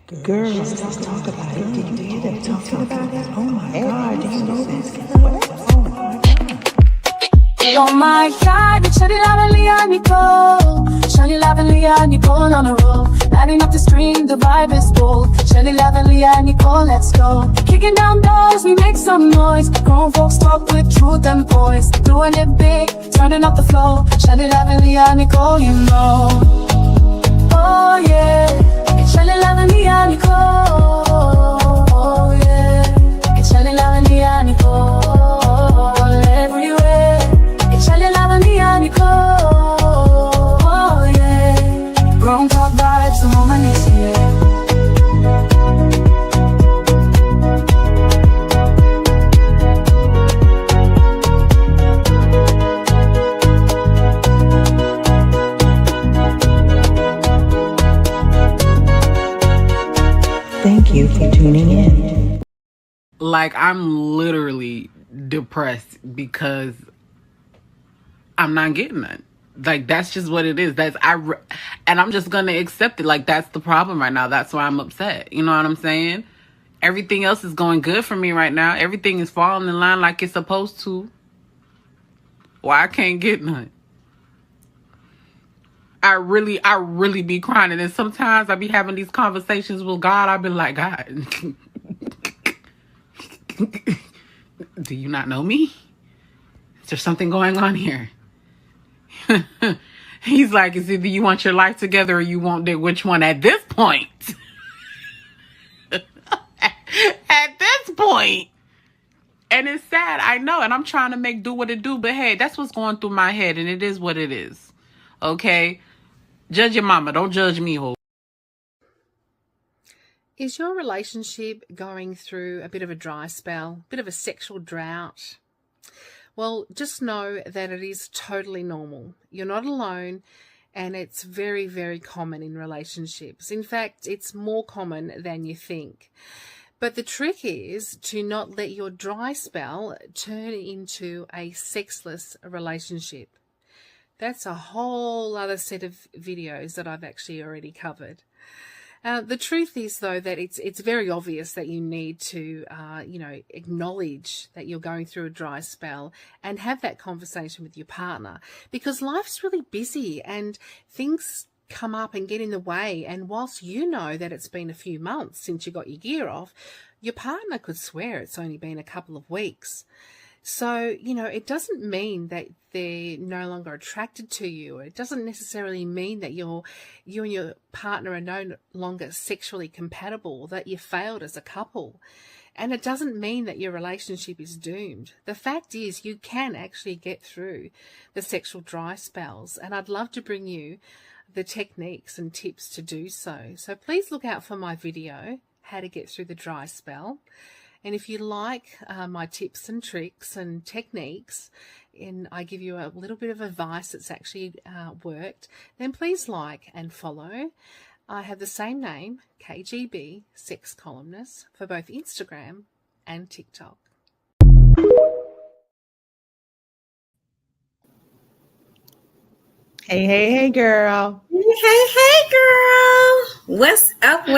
Girl, let's talk about it. Did you hear that talking about it? Oh my God, do you know this? What? Oh my God. Oh my God, Shani Lavely and Nicole. Shani Lavely and Nicole on a roll. Lighting up the screen, the vibe is bold. Shani Lavely and Nicole, let's go. Kicking down doors, we make some noise. Grown folks talk with truth and voice. Doing it big, turning up the flow. Shani Lavely and Nicole, you know. Oh yeah, Shani Lavely and Nicole. Oh yeah, it's Shani Lavely and Nicole everywhere. Shani Lavely and Nicole, oh yeah. Grown talk vibes, the moment is here. Thank you for tuning in. Like, I'm literally depressed because I'm not getting none. Like, that's just what it is. And I'm just gonna accept it. Like, that's the problem right now. That's why I'm upset. You know what I'm saying? Everything else is going good for me right now. Everything is falling in line like it's supposed to. Why I can't get none? I really be crying. And then sometimes I be having these conversations with God. I be like, God, do you not know me? Is there something going on here? He's like, it's either you want your life together or you won't. Which one at this point? At this point. And it's sad, I know. And I'm trying to make do what it do. But hey, that's what's going through my head. And it is what it is. Okay? Judge your mama. Don't judge me, ho. Is your relationship going through a bit of a dry spell, a bit of a sexual drought? Well, just know that it is totally normal. You're not alone, and it's very, very common in relationships. In fact, it's more common than you think. But the trick is to not let your dry spell turn into a sexless relationship. That's a whole other set of videos that I've actually already covered. The truth is, though, that it's very obvious that you need to, acknowledge that you're going through a dry spell and have that conversation with your partner, because life's really busy and things come up and get in the way. And whilst you know that it's been a few months since you got your gear off, your partner could swear it's only been a couple of weeks. So, it doesn't mean that they're no longer attracted to you. It doesn't necessarily mean that you and your partner are no longer sexually compatible, that you failed as a couple. And it doesn't mean that your relationship is doomed. The fact is, you can actually get through the sexual dry spells. And I'd love to bring you the techniques and tips to do so. So please look out for my video, How to Get Through the Dry Spell. And if you like my tips and tricks and techniques, and I give you a little bit of advice that's actually worked, then please like and follow. I have the same name, KGB Sex Columnist, for both Instagram and TikTok. Hey, girl. Hey, girl. What's up,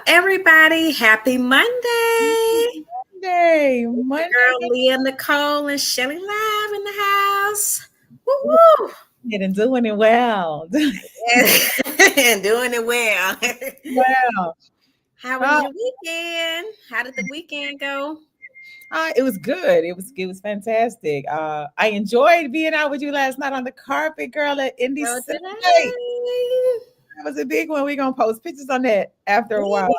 everybody? Happy Monday. Monday. Girl, Leah, Nicole, and Shelly live in the house. Woo-woo. And doing it well. And doing it well. Wow. How was your weekend? How did the weekend go? It was good. It was fantastic. I enjoyed being out with you last night on the carpet, girl, at Indy City. That was a big one. We're gonna post pictures on that after a while.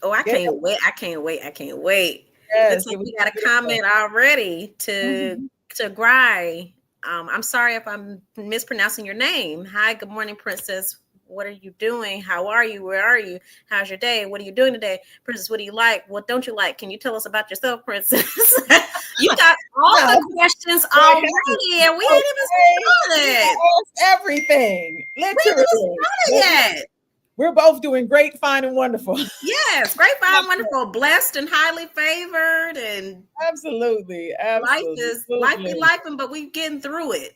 Oh, I can't wait. I can't wait. Yes, looks like we got a comment already to Gry. I'm sorry if I'm mispronouncing your name. Hi, good morning, Princess. What are you doing? How are you? Where are you? How's your day? What are you doing today? Princess, what do you like? What don't you like? Can you tell us about yourself, Princess? You got all the questions already, and we ain't even started. Everything. Literally. Yet. We're both doing great, fine, and wonderful. Yes, great, fine, wonderful, blessed and highly favored, and absolutely. Life be lifing, but we getting through it.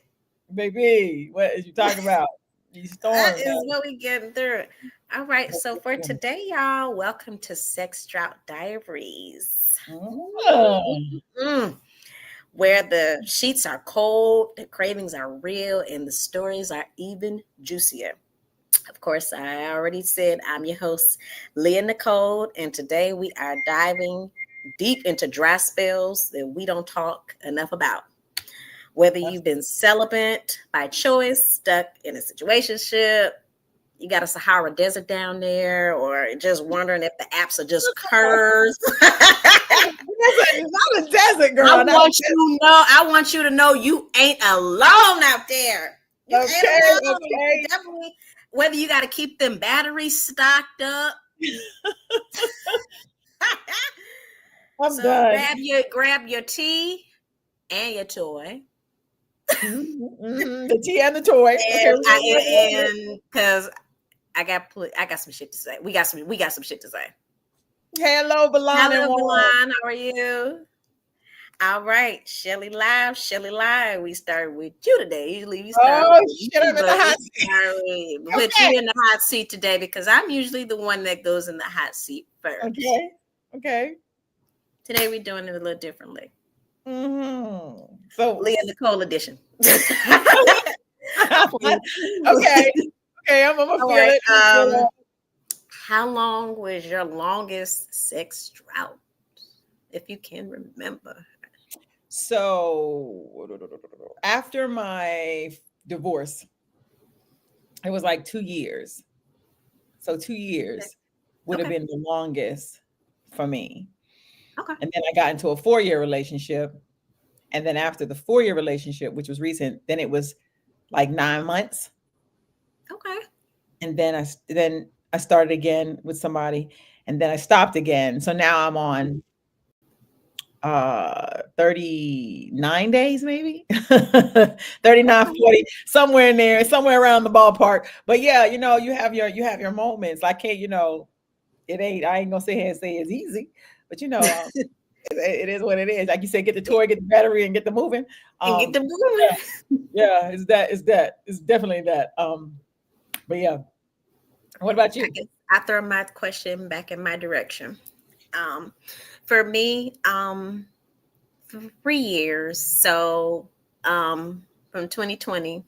Baby, what is you talking about? These That storms. is what we getting through. All right. So for today, y'all, welcome to Sex Drought Diaries. Mm. Mm, where the sheets are cold, the cravings are real, and the stories are even juicier. Of course, I already said I'm your host, Leah Nicole, and today we are diving deep into dry spells that we don't talk enough about. Whether you've been celibate by choice, stuck in a situationship, you got a Sahara Desert down there, or just wondering if the apps are just curves. It's not a desert, girl. I want you to know you ain't alone out there. You ain't Okay, alone. okay. Definitely, whether you got to keep them batteries stocked up. I'm So done. grab your tea and your toy. The tea and the toy. Okay, And because I got some shit to say. We got some shit to say. hello, Belon and Hello, Juan. Milan. How are you? All right, Shelly Live, Shelly Live. We start with you today. Usually we start Oh with shit! you, I'm in the but hot we seat. put Okay, you in the hot seat today because I'm usually the one that goes in the hot seat first. okay, okay. Today we're doing it a little differently. So, Leah Nicole edition. okay, okay. I'm gonna All feel right. it. How long was your longest sex drought, if you can remember? So after my divorce, it was like 2 years. So 2 years would have Okay. been the longest for me. Okay. And then I got into a 4-year relationship. And then after the 4-year relationship, which was recent, then it was like 9 months. Okay. And then I started again with somebody, and then I stopped again. So now I'm on 39 days, maybe 39, Okay. 40, somewhere in there, somewhere around the ballpark. But yeah, you have your moments. I can't, I ain't gonna sit here and say it's easy, but it is what it is. Like you said, get the toy, get the battery, and get the moving. And get the Yeah, moving. yeah, it's definitely that. But yeah, what about I you? guess I throw my question back in my direction. For me, 3 years. So, from 2020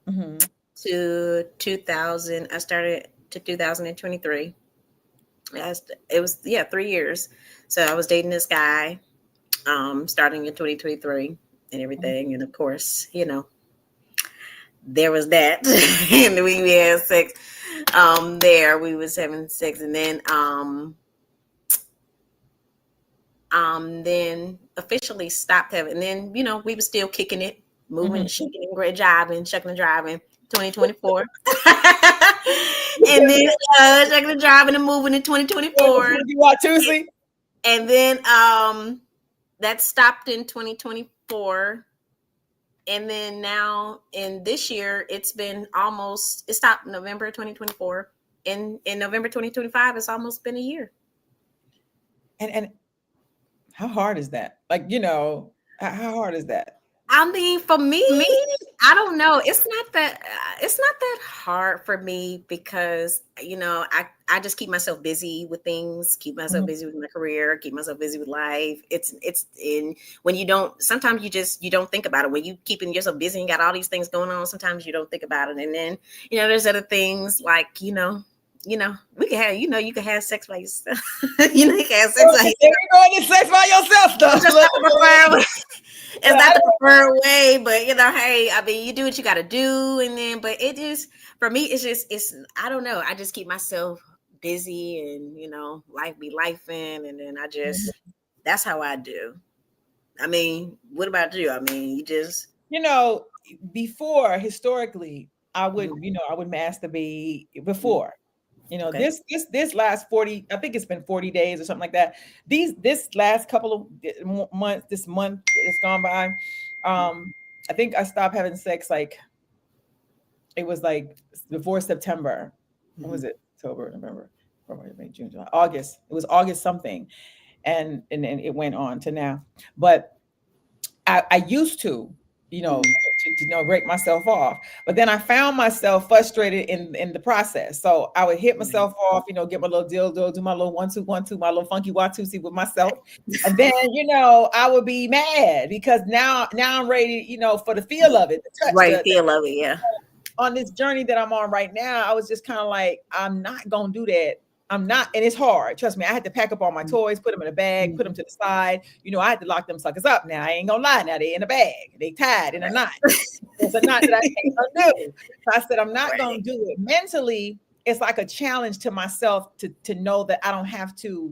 Hmm. to 2000, I started to 2023. It was 3 years. So I was dating this guy, starting in 2023 and everything, and of course, there was that, and we had sex. There we was having sex, and then officially stopped having. And then we were still kicking it, moving, Hmm. shaking, and driving, shucking and driving. 2024, and then shucking and driving and moving in 2024, You want Tuesday? and then that stopped in 2024. And then now in this year, it stopped November 2024. In November 2025, it's almost been a year. And how hard is that? Like, how hard is that? I mean, for me, I don't know. It's not that hard for me because I just keep myself busy with things, keep myself Mhm. busy with my career, keep myself busy with life. It's in when you don't. Sometimes you don't think about it when you keeping yourself busy and got all these things going on. Sometimes you don't think about it, and then there's other things like we can have you can have sex by yourself. You can have sex by yourself. There you go, and sex by yourself, though. It's just not the preferred. It's not the preferred way, but hey, I mean, you do what you got to do, and then, but it is for me. It's I don't know. I just keep myself busy, and life be lifing, and then that's how I do. I mean, what about you? I mean, you just you know, Before historically, I would masturbate before. okay. This last 40, I think it's been 40 days or something like that. This last couple of months, this month that's gone by, I think I stopped having sex like it was like before September. What was it? October, November, February, May, June, July, August. It was August something, and then it went on to now. But I used to to break myself off. But then I found myself frustrated in the process. So I would hit myself off, get my little dildo, do my little 1-2-1-2, my little funky watusi with myself. And then, I would be mad because now I'm ready, for the feel of it, the touch, right, feel of it, yeah. On this journey that I'm on right now, I was just kind of like, I'm not gonna do that. I'm not, and it's hard. Trust me, I had to pack up all my toys, put them in a bag, put them to the side. I had to lock them suckers up. Now I ain't gonna lie. Now they in a bag, they tied in a knot. It's a knot that I can't undo. So I said, I'm not gonna do it. Mentally, it's like a challenge to myself to know that I don't have to,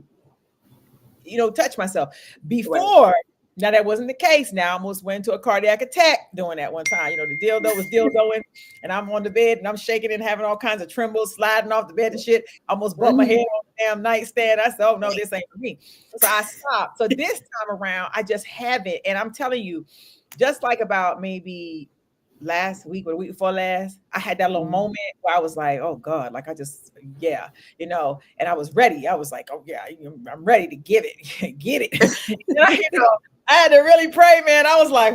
touch myself. Before, now that wasn't the case. Now I almost went into a cardiac attack doing that one time. The dildo was dildoing, and I'm on the bed and I'm shaking and having all kinds of trembles, sliding off the bed and shit. Almost bumped my head on the damn nightstand. I said, oh no, this ain't for me. So I stopped. So this time around, I just haven't. And I'm telling you, just like about maybe last week or the week before last, I had that little moment where I was like, oh God, like I just, and I was ready. I was like, oh yeah, I'm ready to give it, get it. I had to really pray, man. I was like,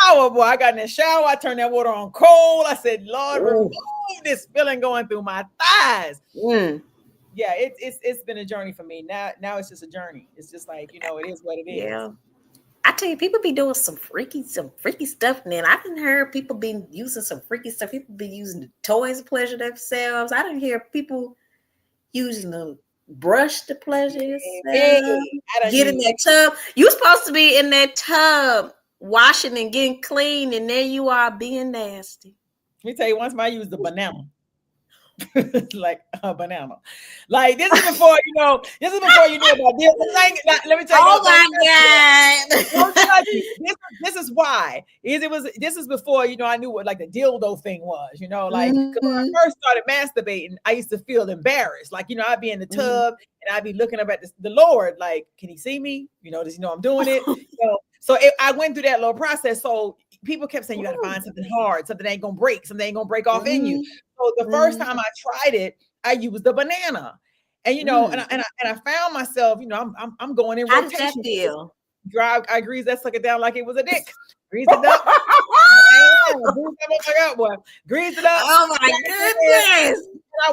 shower, boy. I got in the shower. I turned that water on cold. I said, Lord, remove this feeling going through my thighs. Yeah, it's been a journey for me. Now it's just a journey. It's just like, it is what it is. Yeah. I tell you, people be doing some freaky stuff, man. I didn't hear people be using some freaky stuff. People be using the toys to pleasure themselves. I didn't hear people using the brush to pleasure yourself. Get in that tub. You supposed to be in that tub washing and getting clean, and there you are being nasty. Let me tell you, once I used the banana. Like a banana. Like this is before you knew about this. Let me tell you. Oh my God. This is why. This is before I knew what like the dildo thing was, like when I first started masturbating, I used to feel embarrassed. Like, I'd be in the tub and I'd be looking up at the Lord, like, can he see me? Does he know I'm doing it? I went through that little process. So people kept saying you gotta find something hard, something that ain't gonna break, something that ain't gonna break off in you. So the first time I tried it, I used the banana, and and I found myself, I'm going in rotation. How does that feel? I greased that sucker down like it was a dick. Greased it up. Greased it up. Oh my goodness!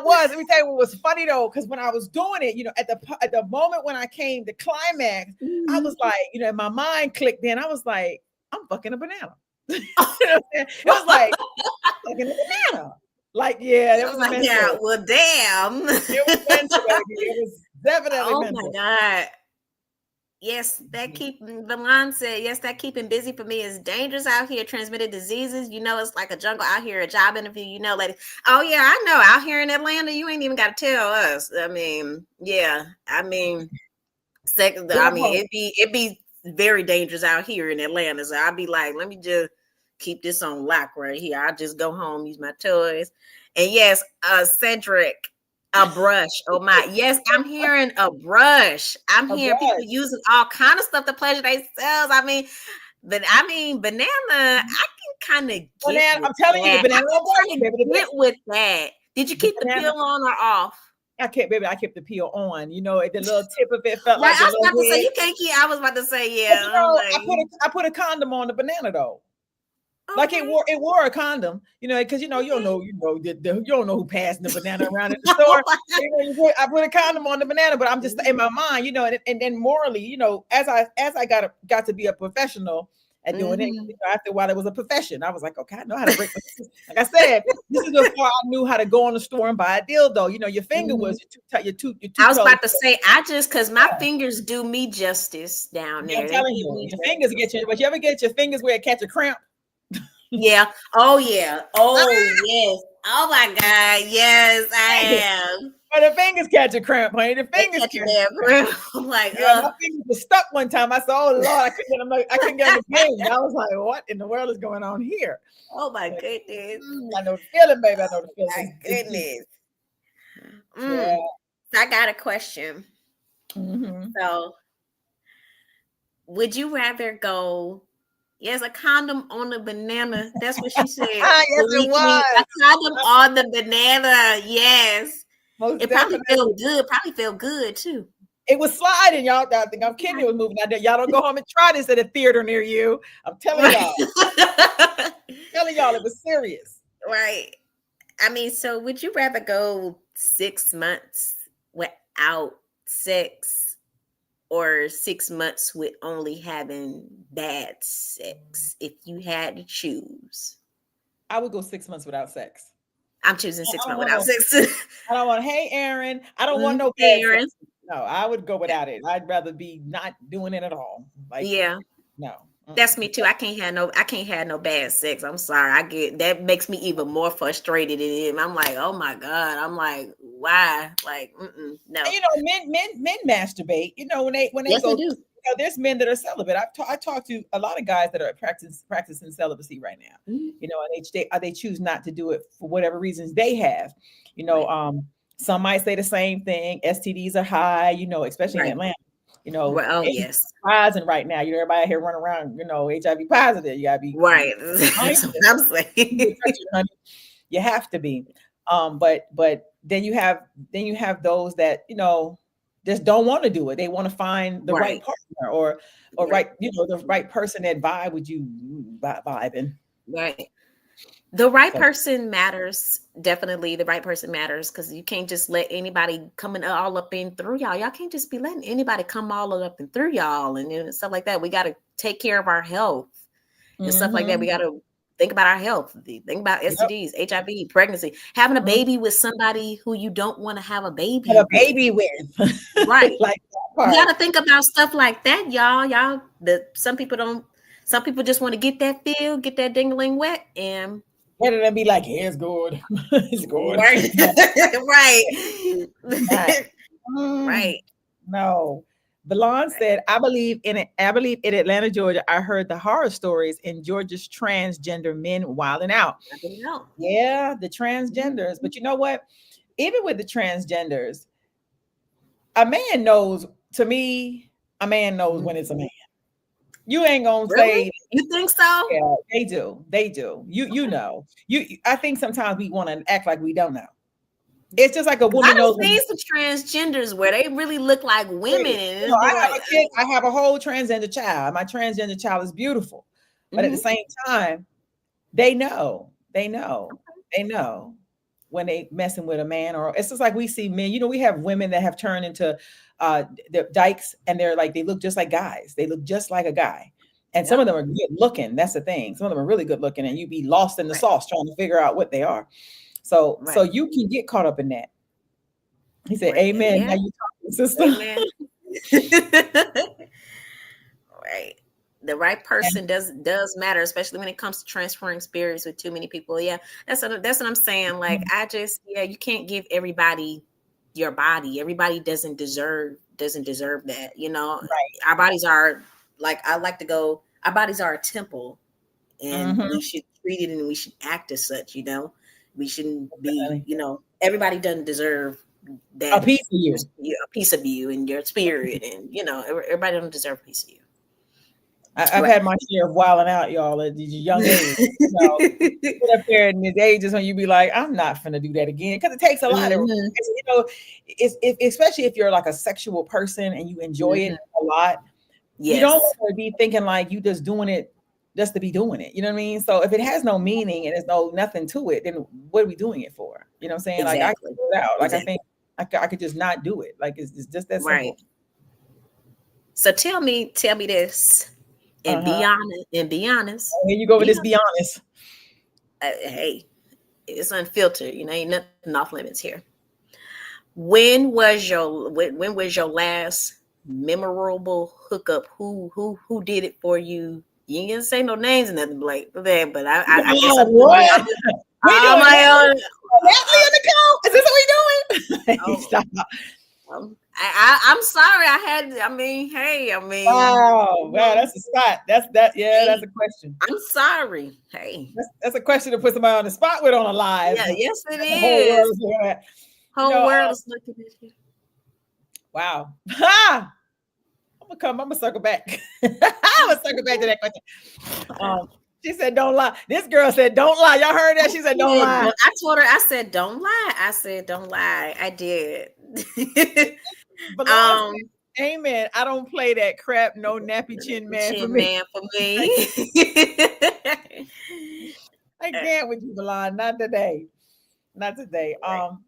Let me tell you what was funny though, because when I was doing it, at the moment when I came to climax, I was like, and my mind clicked in. I was like, I'm fucking a banana. It was like fucking a banana. Like, yeah, that was like, yeah. Well, damn. It was mental, baby. It was definitely mental. Oh my God. Yes, that Valon said, yes, that keeping busy for me is dangerous out here. Transmitted diseases, it's like a jungle out here. A job interview, lady. Oh yeah, I know. Out here in Atlanta, you ain't even got to tell us. I mean, yeah. I mean, it'd be very dangerous out here in Atlanta. So I'd be like, let me just keep this on lock right here. I'll just go home, use my toys. And yes, Cedric, a brush. Oh my, yes, I'm hearing a brush. I'm hearing people using all kind of stuff to pleasure themselves. I mean, banana, I can kind of get I'm telling you, the banana get with that. Did you keep the peel on or off? I kept the peel on. The little tip of it felt like. I was about to say you can't keep. I was about to say yeah. I put a condom on the banana though. Okay. Like it wore a condom, because you don't know, you don't know who passing the banana around in the store. I put a condom on the banana, but I'm just in my mind, and then morally, as I got to be a professional at doing it. After a while, it was a profession. I was like, okay, I know how to break. Like I said, this is before I knew how to go in the store and buy a dildo. Your finger was your two. I was about to say, because my fingers do me justice down there. I'm telling you, your fingers get you. But you ever get your fingers where it catch a cramp? Yeah. Oh yeah. Oh yes. Oh my God. Yes, I am. But the fingers catch a cramp, honey. The fingers catch a cramp. I'm like, my fingers were stuck one time. I said, oh Lord, I couldn't get on the game. I was like, what in the world is going on here? Oh my goodness. I know the feeling, baby. I know the feeling. My goodness. Yeah. So I got a question. So would you rather go? Yes, a condom on the banana. That's what she said. Yes, it was. A condom on the banana. Yes. Most it probably felt good. Probably felt good too. It was sliding, y'all. I think I'm kidding. It was moving out there. Y'all don't go home and try this at a theater near you. I'm telling y'all. Telling y'all, it was serious. Right. I mean, so would you rather go 6 months without sex or 6 months with only having bad sex if you had to choose? I would go 6 months without sex. I'm choosing 6 months without sex. I don't want, hey, Aaron, I don't want no bad sex. No, I would go without it. I'd rather be not doing it at all. Like, yeah. No. That's me too. I can't have no bad sex. I'm sorry. I get that makes me even more frustrated in him. I'm like, oh my God. I'm like, why? Like, no. And, you know, men masturbate. You know, when they yes, go, they do. You know, there's men that are celibate. I talked to a lot of guys that are practicing celibacy right now. Mm-hmm. You know, and they choose not to do it for whatever reasons they have. You know, right. Some might say the same thing. STDs are high. You know, especially in Atlanta. You know, well, yes. Rising right now. You know, everybody here running around, you know, HIV positive. You gotta be right. That's what I'm saying. You have to be. But then you have those that, you know, just don't want to do it. They want to find the right partner or right, you know, the right person that vibe with you vibing. Right. The right person matters. Definitely the right person matters, because you can't just let anybody coming all up in through y'all. Y'all can't just be letting anybody come all up and through y'all and stuff like that. We got to take care of our health and stuff like that. We got to think about our health. Think about STDs, HIV, pregnancy, having a baby with somebody who you don't want to have a baby with. Right. Like you got to think about stuff like that, y'all. Some people just want to get that feel, get that dingling wet, and better than be like, yeah, it's good. It's good. Right. Right. No. Belon said, I believe in Atlanta, Georgia, I heard the horror stories in Georgia's transgender men wilding out. Yeah, the transgenders. But you know what? Even with the transgenders, a man knows, to me, a man knows when it's a man. You ain't gonna say. You think so? Yeah, they do. You know. I think sometimes we want to act like we don't know. It's just like a woman knows. I've seen some transgenders where they really look like women. You know, I have a kid. I have a whole transgender child. My transgender child is beautiful, but at the same time, they know when they messing with a man. Or it's just like we see men. You know, we have women that have turned into the dykes, and they're like, they look just like guys. They look just like a guy. And some of them are good looking. That's the thing. Some of them are really good looking, and you be lost in the sauce trying to figure out what they are. So you can get caught up in that. He said, amen. Yeah. How you talking, sister? Amen. Right. The right person does matter, especially when it comes to transferring spirits with too many people. Yeah, that's what I'm saying. Like, you can't give everybody your body. Everybody doesn't deserve that. You know, our bodies are, like, I like to go, our bodies are a temple, and we should treat it and we should act as such. You know, we shouldn't be, you know, everybody doesn't deserve that a piece of you, and your spirit, and you know, everybody doesn't deserve a piece of you. I've had my share of wilding out, y'all, at these young age. You know, get up there in these ages when you be like, I'm not finna do that again, because it takes a lot of, you know, especially if you're like a sexual person and you enjoy it a lot. You don't want to be thinking like you just doing it just to be doing it. You know what I mean? So if it has no meaning and there's nothing to it, then what are we doing it for? You know what I'm saying? Like, I can do it out. Like, I think I could just not do it. Like, it's just that simple. Right. So tell me this. And be honest. Here you go with this. Be honest. Hey, it's unfiltered. You know, ain't nothing off limits here. When was your last memorable hookup? Who did it for you? You ain't gonna say no names and nothing, Blake. But I guess I'm doing on my own. Natalie on the call. Is this what we doing? Stop. I'm sorry. Wow, that's a spot. That's a question. I'm sorry. Hey, that's a question to put somebody on the spot with on a live. Yeah, yes, it is. Whole world is looking at you. Wow. I'm gonna circle back. I'm gonna circle back to that question. She said, "Don't lie." This girl said, "Don't lie." Y'all heard that? She said, "Don't lie." I told her, I said, "Don't lie." I said, "Don't lie." I did. Amen. I don't play that crap. No nappy chin man for Chin me. man for me. I can't with you, Milan. Not today. Not today.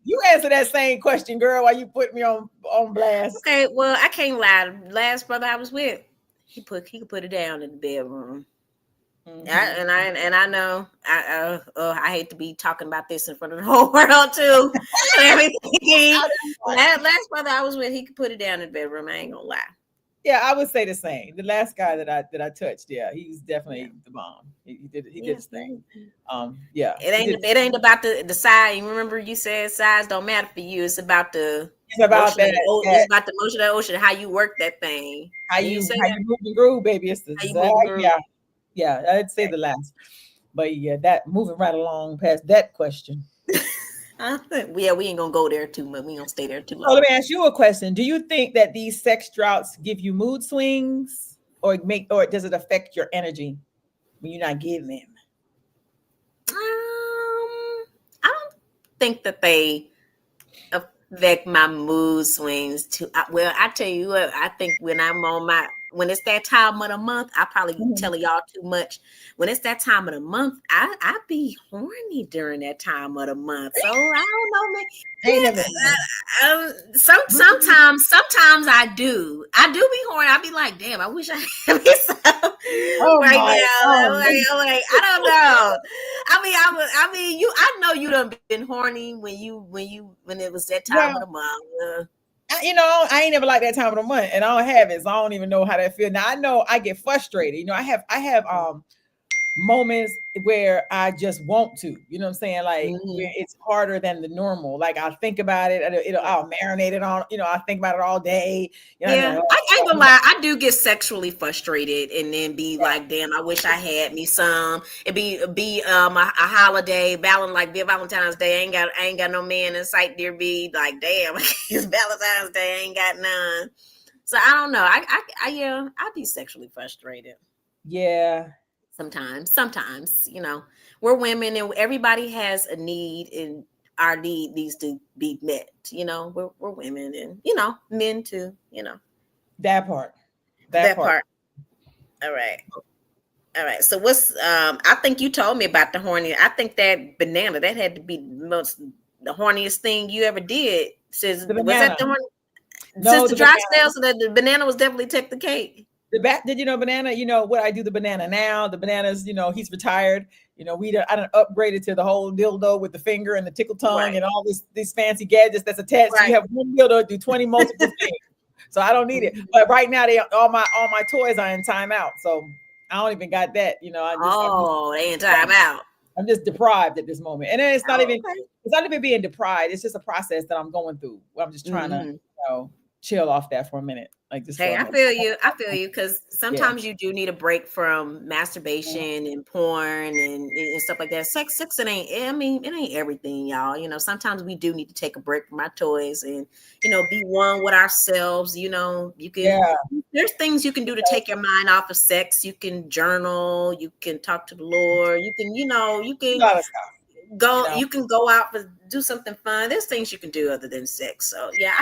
You answer that same question, girl, while you put me on blast. Okay, well, I can't lie. Last brother I was with, he could put it down in the bedroom. Mm-hmm. I know I hate to be talking about this in front of the whole world too. And everything. last brother I was with, he could put it down in the bedroom. I ain't gonna lie. Yeah, I would say the same. The last guy that I touched, yeah, he was definitely the bomb. He did his thing. Yeah. It ain't about the size. You remember you said size don't matter for you. It's about the it's about it's about the motion of the ocean, how you work that thing. How you move and groove, baby. It's the exact, yeah, I'd say the last. But yeah, that moving right along past that question. We ain't gonna go there too much. We ain't gonna stay there too long. So let me ask you a question. Do you think that these sex droughts give you mood swings or does it affect your energy when you're not giving? I don't think that they affect my mood swings too. Well, I tell you what, I think when it's that time of the month, I probably telling y'all too much. When it's that time of the month, I be horny during that time of the month. So I don't know, man. Sometimes I do be horny. I be like, damn, I wish I had me some right now. I don't know. I know you done been horny when it was that time of the month. I ain't never liked that time of the month, and I don't have it, so I don't even know how that feels. Now I know I get frustrated. I have moments where I just want to, you know what I'm saying? Like where it's harder than the normal. Like I'll think about it, I'll marinate it on, I think about it all day. I ain't gonna lie, I do get sexually frustrated and then be like, damn, I wish I had me some. It'd be a holiday, Valentine's Day. I ain't got no man in sight, dear be like, damn, it's Valentine's Day, I ain't got none. So I don't know. I'd be sexually frustrated. Yeah. Sometimes, we're women and everybody has a need and our need needs to be met. We're women and, men too, That part. All right. So what's, I think you told me about the horny. I think that banana, that had to be the horniest thing you ever did. Was that the horny? No, since the dry spell, so that the banana was definitely took the cake. Did banana? What I do the banana now? The bananas, he's retired. I done upgraded to the whole dildo with the finger and the tickle tongue and all these fancy gadgets that's attached. Right. So you have one dildo do 20 multiple things. So I don't need it. But right now all my toys are in timeout. So I don't even got that. They in timeout. I'm just deprived at this moment. And then it's not even being deprived. It's just a process that I'm going through. I'm just trying to chill off that for a minute. I feel you because sometimes you do need a break from masturbation and porn and stuff like that. Sex it ain't everything, y'all. Sometimes we do need to take a break from our toys and be one with ourselves. You can there's things you can do to take your mind off of sex. You can journal, you can talk to the Lord, you can you can go out for do something fun. There's things you can do other than sex. So yeah,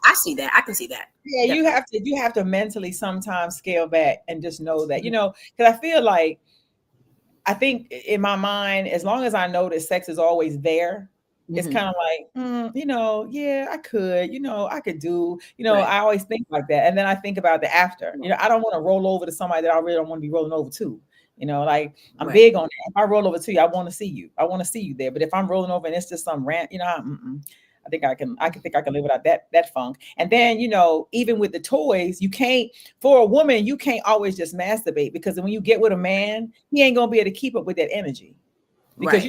I see that. I can see that. Yeah, definitely. you have to mentally sometimes scale back and just know that, because I feel like I think in my mind, as long as I know that sex is always there, it's kind of like, I could, I could do, I always think like that. And then I think about the after, I don't want to roll over to somebody that I really don't want to be rolling over to. I'm big on that. If I roll over to you, I want to see you. I want to see you there. But if I'm rolling over and it's just some rant, I think I can live without that funk. And then, even with the toys, for a woman, you can't always just masturbate because when you get with a man, he ain't going to be able to keep up with that energy because,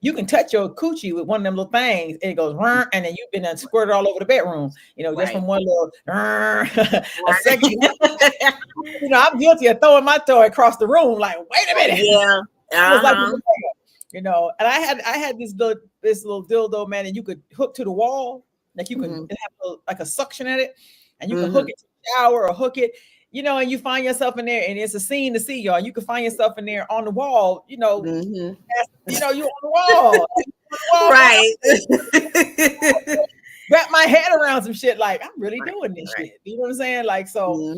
you can touch your coochie with one of them little things and it goes, and then you've been squirted all over the bedroom, just from one little, a second. I'm guilty of throwing my toy across the room. Like, wait a minute. Yeah. I was like, and I had this little dildo, man, and you could hook to the wall. Like you can have like a suction at it and you can hook it to the shower or hook it, and you find yourself in there and it's a scene to see, y'all. You can find yourself in there on the wall, you on the wall. Right. wrap my head around some shit. Like, I'm really doing this shit. You know what I'm saying? Like, so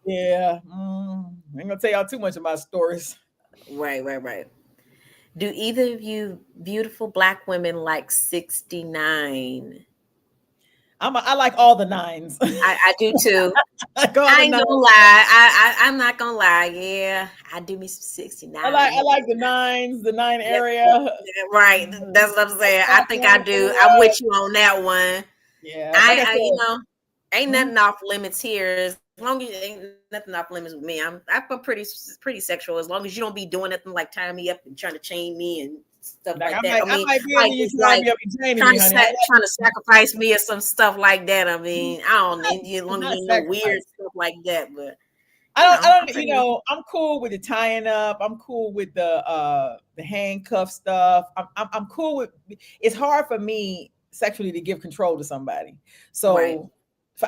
yeah. I ain't gonna tell y'all too much of my stories. Right. Do either of you beautiful Black women like 69? I like all the nines. I do too. I ain't gonna lie. I'm not gonna lie. Yeah, I do me some 69. I like the nines, the 9 area. Right. That's what I'm saying. I think I do. I'm with you on that one. Yeah. Like I you know, ain't nothing off limits here. As long as ain't nothing off limits with me. I'm pretty sexual. As long as you don't be doing nothing like tying me up and trying to chain me and stuff like that. I mean, like it's like trying to sacrifice me or some stuff like that. I mean, I don't know. As long as you know weird stuff like that, but I don't, you know, I'm cool with the tying up. I'm cool with the handcuff stuff. I'm cool with. It's hard for me sexually to give control to somebody, so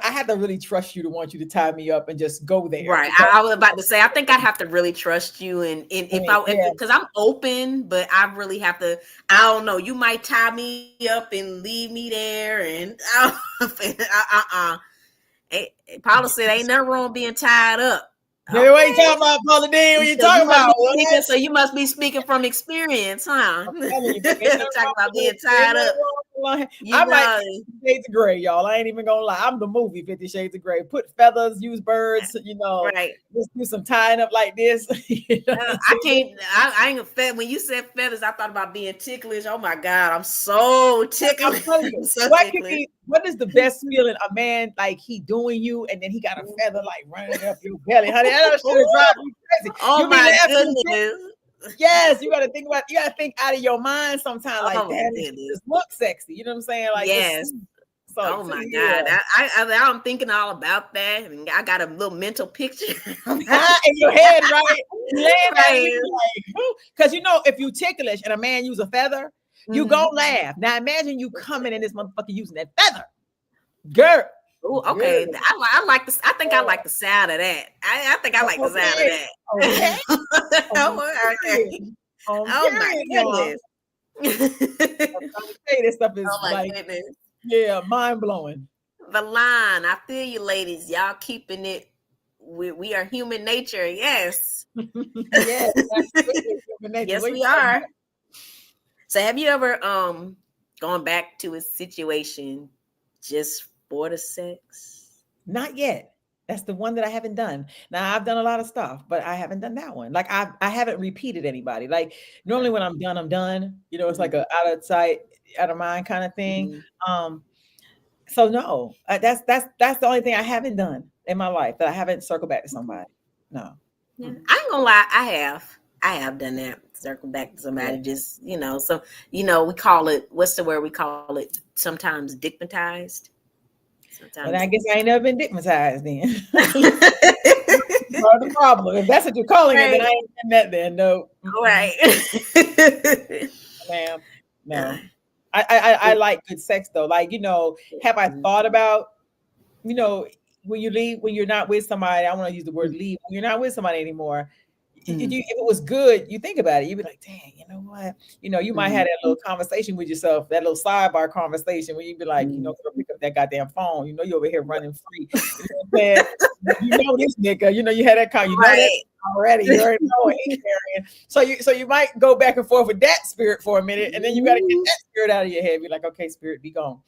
I had to really trust you to want you to tie me up and just go there. Right. I was about to say, I think I'd have to really trust you, and because I'm open, but I really have to. I don't know. You might tie me up and leave me there, and Paula said, "Ain't nothing wrong being tied up." Okay. What are you talking about, Paula Dean? What are you talking about? So you must be speaking from experience, huh? Talking about being tied up. I might 50 Shades of Grey, y'all. I ain't even gonna lie. I'm the movie 50 Shades of Grey. Put feathers, use birds, you know, just do some tying up like this. You know I can't. I ain't a fed. When you said feathers, I thought about being ticklish. Oh my God, I'm so ticklish. What is the best feeling? A man like he doing you, and then he got a feather like running up your belly, honey. That shit drive me crazy. Oh my goodness. Yes, you gotta think out of your mind sometimes. Like, damn, it just look sexy. You know what I'm saying? Like, yes. So, oh my God, I'm thinking all about that, and I got a little mental picture in your head, right? Because you know, if you ticklish and a man use a feather, you gonna laugh. Now imagine you coming in this motherfucker using that feather, girl. Ooh, okay. Yeah. I like this. I think I like the sound of that. I think I like the sound of that. Okay. Oh my goodness. This stuff is goodness. Yeah, mind blowing. The line. I feel you, ladies. Y'all keeping it. We are human nature. Yes. Yes. Yes, we are. So have you ever gone back to a situation just for the sex? Not yet. That's the one that I haven't done. Now I've done a lot of stuff, but I haven't done that one. Like I haven't repeated anybody. Like normally when I'm done, I'm done. You know, it's like a out of sight, out of mind kind of thing. So no, that's the only thing I haven't done in my life that I haven't circled back to somebody. No. Yeah. I ain't gonna lie, I have done that. Circle back to somebody, just so we call it, what's the word we call it? Sometimes digmatized. Sometimes. Well, I guess I ain't never been digmatized then. Part of the problem. If that's what you're calling it, then I ain't been that then. No. Right. Ma'am. No. I like good sex though. Like, have I thought about, when you leave, when you're not with somebody, I want to use the word leave, when you're not with somebody anymore, if it was good, you think about it, you'd be like, dang, you know what? You might have that little conversation with yourself, that little sidebar conversation where you'd be like, pick up that goddamn phone. You over here running free. You know this nigga, you had that call, that already. You already know he's carrying. So you might go back and forth with that spirit for a minute, and then you got to get that spirit out of your head. Be like, okay, spirit, be gone.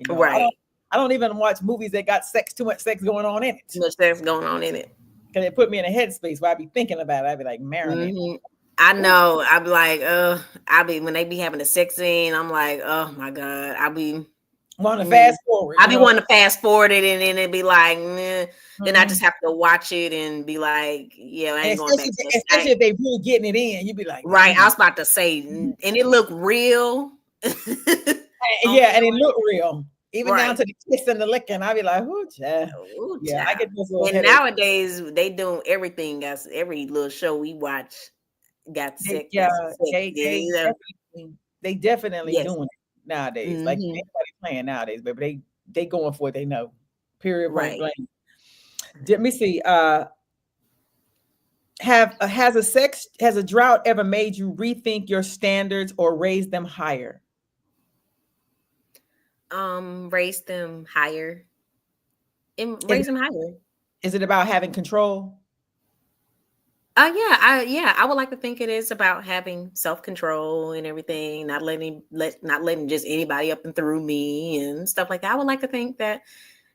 Right. I don't even watch movies that got too much sex going on in it. Too much sex going on in it. Because it put me in a headspace where I'd be thinking about it. I'd be like, marinating. I know. I'd be like, when they be having a sex scene, I'm like, oh my God. I'd be wanting to fast forward. I'd be wanting to fast forward it, and then it'd be like, then I just have to watch it and be like, yeah, I ain't going back to the especially if they really getting it in, you'd be like, right. I was about to say, and it looked real. Yeah, and it looked real. Even down to the kiss and the licking, I'd be like, "Ooh, child." Yeah, I get those little and headaches. Nowadays, they doing everything. Guys, every little show we watch got sex. They definitely doing it nowadays. Like anybody playing nowadays, baby, they going for it. They know. Period. Right. Let me see. Has a drought ever made you rethink your standards or raise them higher? raise them higher. And raise them higher. Is it about having control? I would like to think it is about having self-control and everything, not letting just anybody up and through me and stuff like that. I would like to think that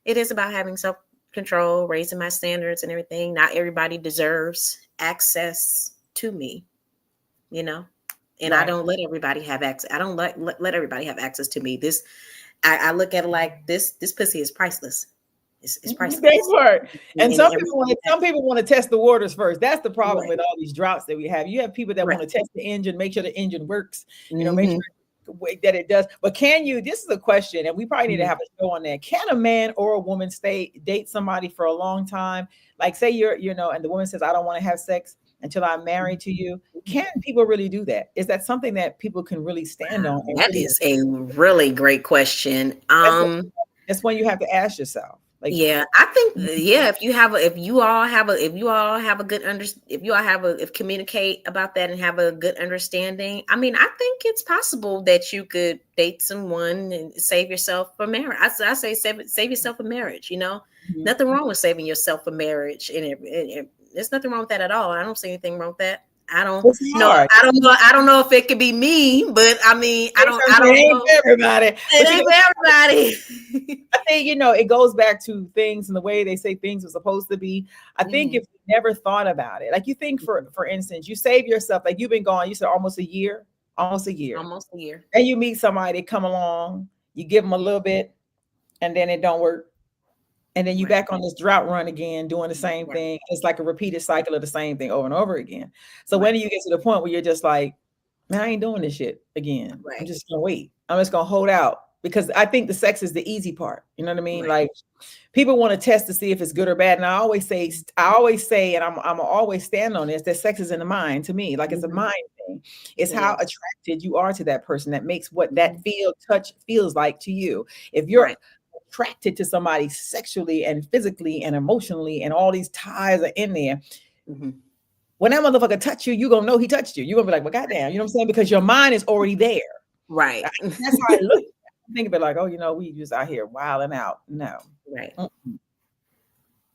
it is about having self-control, raising my standards and everything. Not everybody deserves access to me, you know. And Right. I don't let everybody have access. I don't let everybody have access to me. I look at it like this pussy is priceless. It's priceless. And some people want to test the waters first. That's the problem with all these droughts that we have. You have people that want to test the engine, make sure the engine works, make sure that it does. But this is a question, and we probably need to have a show on that. Can a man or a woman date somebody for a long time? Like say and the woman says, I don't want to have sex until I'm married to you. Can people really do that? Is that something that people can really stand on? That is a really great question. That's when you have to ask yourself. I think if you all have a good if communicate about that and have a good understanding, I mean, I think it's possible that you could date someone and save yourself for marriage. I say save yourself for marriage. Nothing wrong with saving yourself for marriage, and there's nothing wrong with that at all. I don't see anything wrong with that. I don't know. I don't know if it could be me, but I mean, I don't know. Everybody. It ain't everybody. I think it goes back to things and the way they say things are supposed to be. I think if you never thought about it, like you think for instance, you save yourself, like you've been gone, you said almost a year, and you meet somebody, come along, you give them a little bit, and then it don't work. And then you back on this drought run again, doing the same thing. It's like a repeated cycle of the same thing over and over again. So when do you get to the point where you're just like, man, I ain't doing this shit again. I'm just gonna wait. I'm just gonna hold out, because I think the sex is the easy part. You know what I mean? Like people want to test to see if it's good or bad. And I always say, and I'm always stand on this, that sex is in the mind to me. Like it's a mind thing. It's how attracted you are to that person that makes what that touch feels like to you. If you're attracted to somebody sexually and physically and emotionally, and all these ties are in there. When that motherfucker touch you, you gonna know he touched you. You're gonna be like, well, goddamn, you know what I'm saying? Because your mind is already there. Right. That's how I look. Think of it like, we just out here wilding out. No. Right.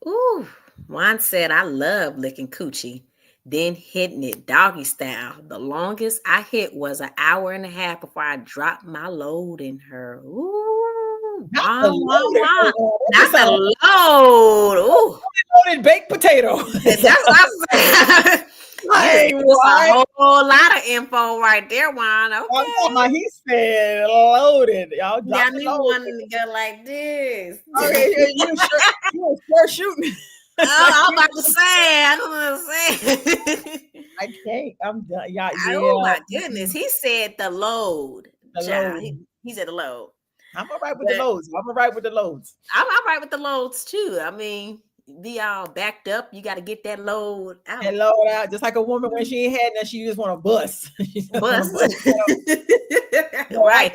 Ooh. Juan said, I love licking coochie, then hitting it doggy style. The longest I hit was an hour and a half before I dropped my load in her. Ooh. Not the load. Ooh. Loaded baked potato. That's what I'm saying. A whole lot of info right there, Juan. Okay. He said loaded. Y'all got me wanting to go like this. Okay, you sure shooting. I'm about to say. I don't want to say. I can't. I'm done. Oh my goodness. He said the load. He said the load. I'm all right with the loads. I'm all right with the loads. I'm all right with the loads too. I mean, be all backed up. You got to get that load out. And load out, just like a woman when she ain't had nothing, she just want to bust. Right.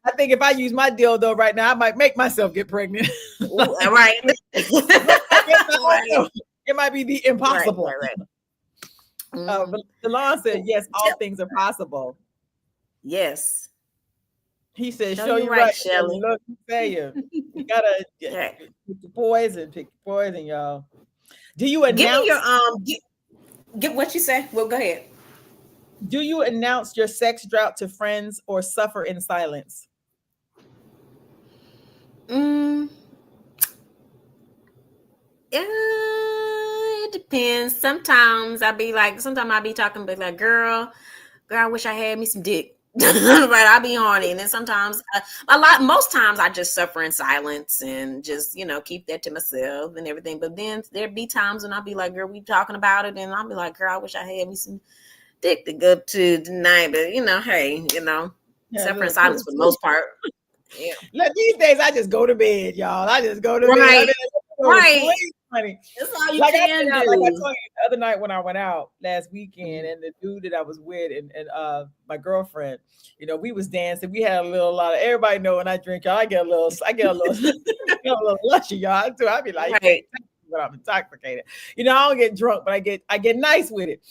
I think if I use my dildo right now, I might make myself get pregnant. Right. It might be the impossible. Right. But Delon said, yes, all things are possible. Yes. He said, show you right, Shelly. Look, you gotta pick the poison, y'all. Do you announce? Give me your get what you say? Well, go ahead. Do you announce your sex drought to friends or suffer in silence? It depends. Sometimes I be talking, but like, girl, I wish I had me some dick. Right, I'll be horny, and then sometimes most times I just suffer in silence and just keep that to myself and everything. But then there'd be times when I'll be like, girl, we talking about it, and I'll be like, girl, I wish I had me some dick to go to tonight. But suffer in silence for the most part. Yeah. Look, these days I just go to bed, y'all. I just go to bed. Right. Honey. That's all you can do. Like I told you the other night when I went out last weekend, and the dude that I was with and my girlfriend, we was dancing. We had a lot of everybody know when I drink, y'all. I get a little lushy, y'all. Too. I be like, when I'm intoxicated. I don't get drunk, but I get nice with it.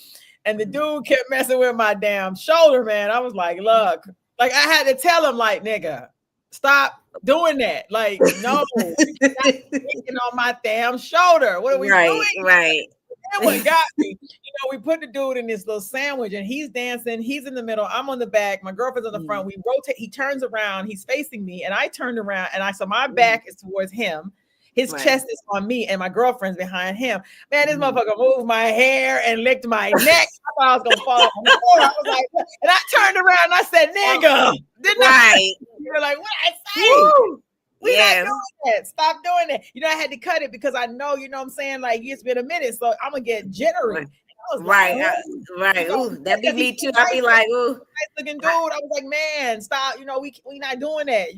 And the dude kept messing with my damn shoulder, man. I was like, look, like I had to tell him, like, nigga, stop doing that. Like, no, stop taking on my damn shoulder. What are we doing? Right. And what got me, we put the dude in this little sandwich and he's dancing. He's in the middle. I'm on the back. My girlfriend's on the front. We rotate. He turns around. He's facing me. And I turned around and so my back is towards him. His chest is on me and my girlfriend's behind him. Man, this motherfucker moved my hair and licked my neck. I thought I was going to fall on the floor. I was like, and I turned around and I said, nigga. Didn't I? You're like, what I say? Woo! We're not doing that. Stop doing that. I had to cut it because I know, what I'm saying? Like, it's been a minute, so I'm going to get jittery. Right. Ooh, that'd be me too. I'd be like, ooh. Nice looking dude. I was like, man, stop. We not doing that.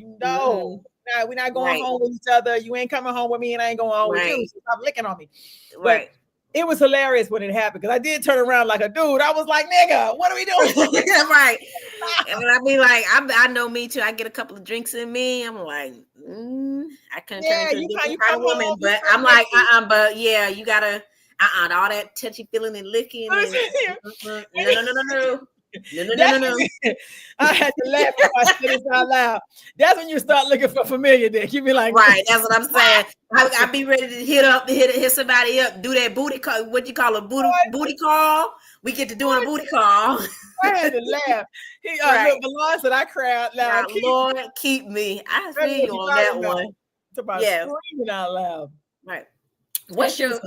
We're not going home with each other. You ain't coming home with me and I ain't going home with you. So stop licking on me. Right. But it was hilarious when it happened because I did turn around like a dude. I was like, nigga, what are we doing? Right. And I be like, I know me too. I get a couple of drinks in me. I'm like, I couldn't turn into a different kind of woman. But I'm like, but yeah, you gotta, all that touchy feeling and licking. And, no. I had to laugh if I said this out loud. That's when you start looking for familiar dick. You be like, right, that's what I'm saying. I be ready to hit somebody up, do that booty call. What you call a booty call? We get to doing a booty call. I had to laugh. Look, Milan said I cry out loud. Lord, keep me. I feel you on that one. It's about screaming out loud. Right. What's your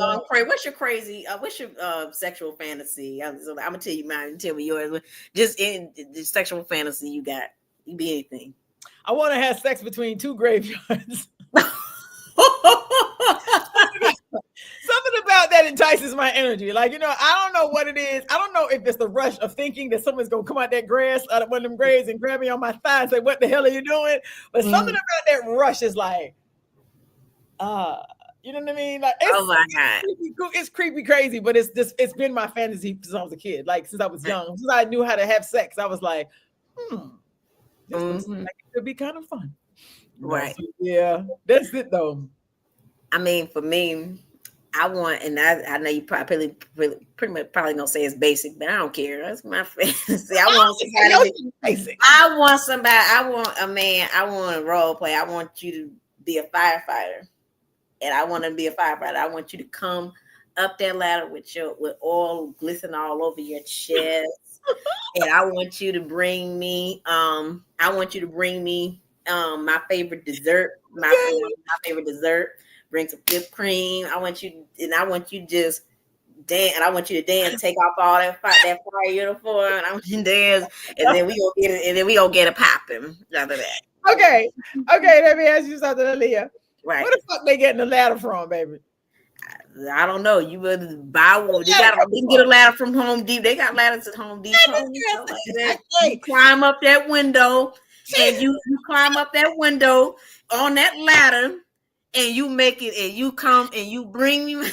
crazy? What's your sexual fantasy? I'm gonna tell you mine. Tell me yours. Just in the sexual fantasy you got. You be anything. I want to have sex between two graveyards. Something about that entices my energy. Like, I don't know what it is. I don't know if it's the rush of thinking that someone's gonna come out that grass out of one of them graves and grab me on my thigh and say, "What the hell are you doing?" But something about that rush is like, you know what I mean? Like, oh my God. It's creepy crazy, but it's been my fantasy since I was a kid. Like, since I was young, since I knew how to have sex, I was like, this looks like it could be kind of fun. Right. So, yeah, that's it though. I mean, for me, I want, and I know you probably pretty much probably gonna say it's basic, but I don't care. That's my fantasy. I want somebody. I want a man. I want a role play. I want you to be a firefighter. And I want to be a firefighter. I want you to come up that ladder with oil glistening all over your chest. And I want you to bring me my favorite dessert. My favorite dessert. Bring some whipped cream. I want you just dance, and I want you to dance, take off all that fire uniform, and I want you to dance, and then we gonna get it popping after that. Okay, let me ask you something, Aaliyah. Right. Where the fuck they getting the ladder from, baby? I don't know. You better buy one. You can get a ladder from Home Depot. They got ladders at Home Depot. You climb up that window, and you climb up that window on that ladder, and you make it, and you come, and you bring me. Paula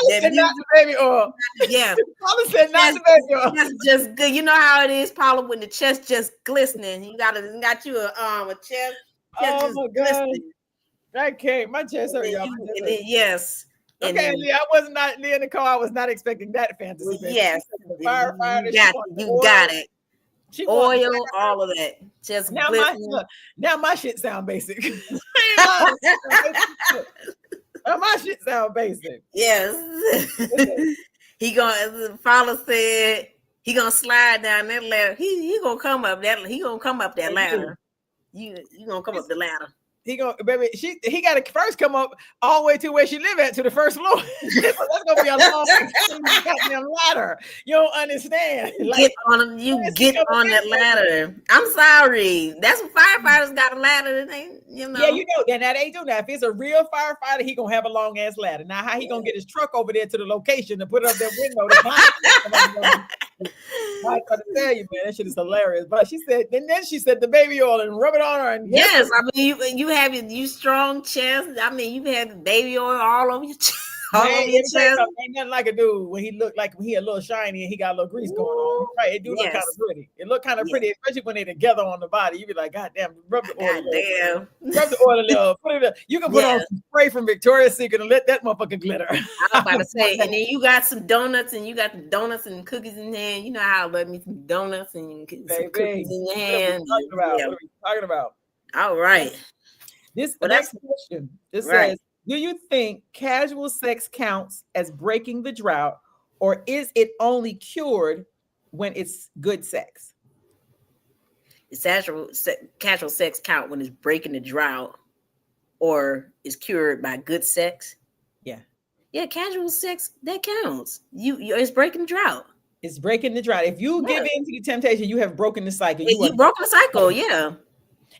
said not the baby oil. Yeah. Paula said not the baby oil. That's just good. You know how it is, Paula, when the chest just glistening. You got you a chest. Oh my God. Glistening. I can't. My chest hurt, y'all. Yes. Okay, Leah, I was not Leah Nicole. I was not expecting that fantasy. Yes. Firefighter. You got it. Oil, all of that. Just now my shit sound basic. My shit sound basic. Yes. Father said he gonna slide down that ladder. He gonna come up that. He gonna come up that ladder. You gonna come up the ladder. He got to first come up all the way to where she live at, to the first floor. So that's gonna be a long goddamn ladder. You don't understand. Get on that ladder. I'm sorry. That's what firefighters got, a ladder. Yeah, now they do that. If it's a real firefighter, he gonna have a long ass ladder. Now, how he gonna get his truck over there to the location to put it up that window? I gotta tell you, man, that shit is hilarious. But she said the baby oil and rub it on her. And yes, I mean you have you strong chest. I mean you have baby oil all over your chest. All Man, over your chest. ain't nothing like a dude when he looked like he a little shiny and he got a little grease going on. Right, it do look kind of pretty. It look kind of pretty, especially when they're together on the body. You be like, God damn, rub the oil. Rub the oil a little. Put it. You can put on some spray from Victoria's Secret and let that motherfucker glitter. I was about to say, and then you got some donuts and you got the donuts and cookies in hand. You know how I love me some donuts and some cookies in your hand. What are we talking about? All right. This next question. This says, do you think casual sex counts as breaking the drought, or is it only cured when it's good sex? Is casual sex count when it's breaking the drought, or is cured by good sex? Yeah, casual sex, that counts. It's breaking the drought. It's breaking the drought. If you give in to the temptation, you have broken the cycle. You broken the cycle, yeah.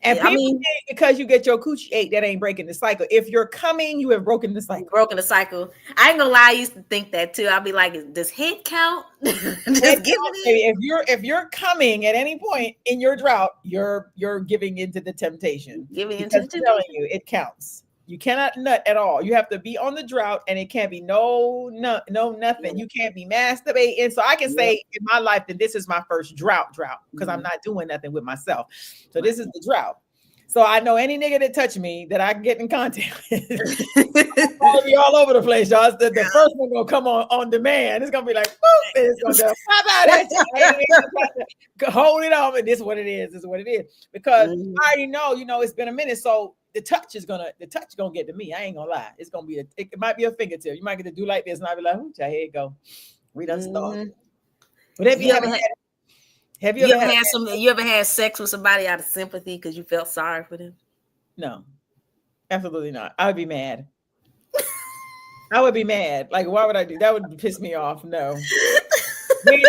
And people think because you get your coochie ate, that ain't breaking the cycle. If you're coming, you have broken the cycle. Broken the cycle. I ain't gonna lie, I used to think that too. I'll be like, does head count? If you're coming at any point in your drought, you're giving into the temptation. Giving into the temptation. I'm telling you, it counts. You cannot nut at all. You have to be on the drought, and it can't be no nothing. You can't be masturbating. So I can say in my life that this is my first drought because I'm not doing nothing with myself. So this is the drought. So I know any nigga that touch me that I can get in contact with. I'll be all over the place, y'all. The first one gonna come on demand. It's gonna be like, boop, and it's gonna go, hold it on, and this is what it is. This is what it is. Because I already know, it's been a minute. So the touch gonna get to me. I ain't gonna lie. It's gonna be it might be a fingertip. You might get to do like this, and I'll be like, here you go. We done started. But have you ever had sex with somebody out of sympathy because you felt sorry for them? No, absolutely not. I would be mad. I would be mad. Like, why would I do that? Would piss me off. No. We're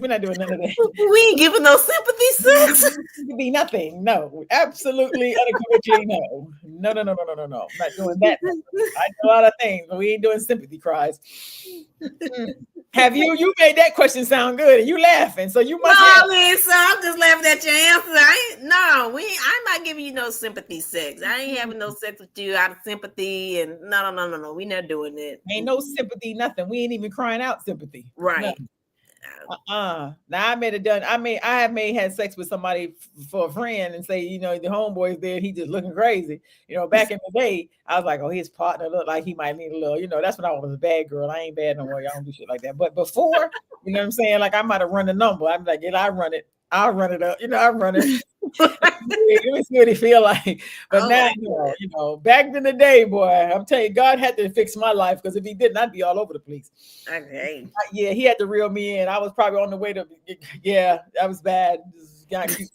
not doing none of that. We ain't giving no sympathy sex. It could be nothing. No, absolutely unequivocally no. No. I'm not doing that. I do a lot of things, but we ain't doing sympathy cries. Have you made that question sound good and you laughing? So you must. So I'm just laughing at your answer. I'm not giving you no sympathy sex. I ain't having no sex with you out of sympathy. And no. We not doing it. Ain't no sympathy, nothing. We ain't even crying out sympathy. Right. Nothing. Now I have had sex with somebody for a friend and say, the homeboy's there, he just looking crazy. Back in the day, I was like, oh, his partner looked like he might need a little, that's when I was a bad girl. I ain't bad no more. Y'all don't do shit like that. But before, you know what I'm saying? Like I might have run the number. I'm like, yeah, I'll run it up. I run it. Let me see what he feel like. But now, back in the day, boy, I'm telling you, God had to fix my life because if he didn't, I'd be all over the place. Okay. Yeah, he had to reel me in. I was probably on the way to. Yeah, that was bad. Not cute.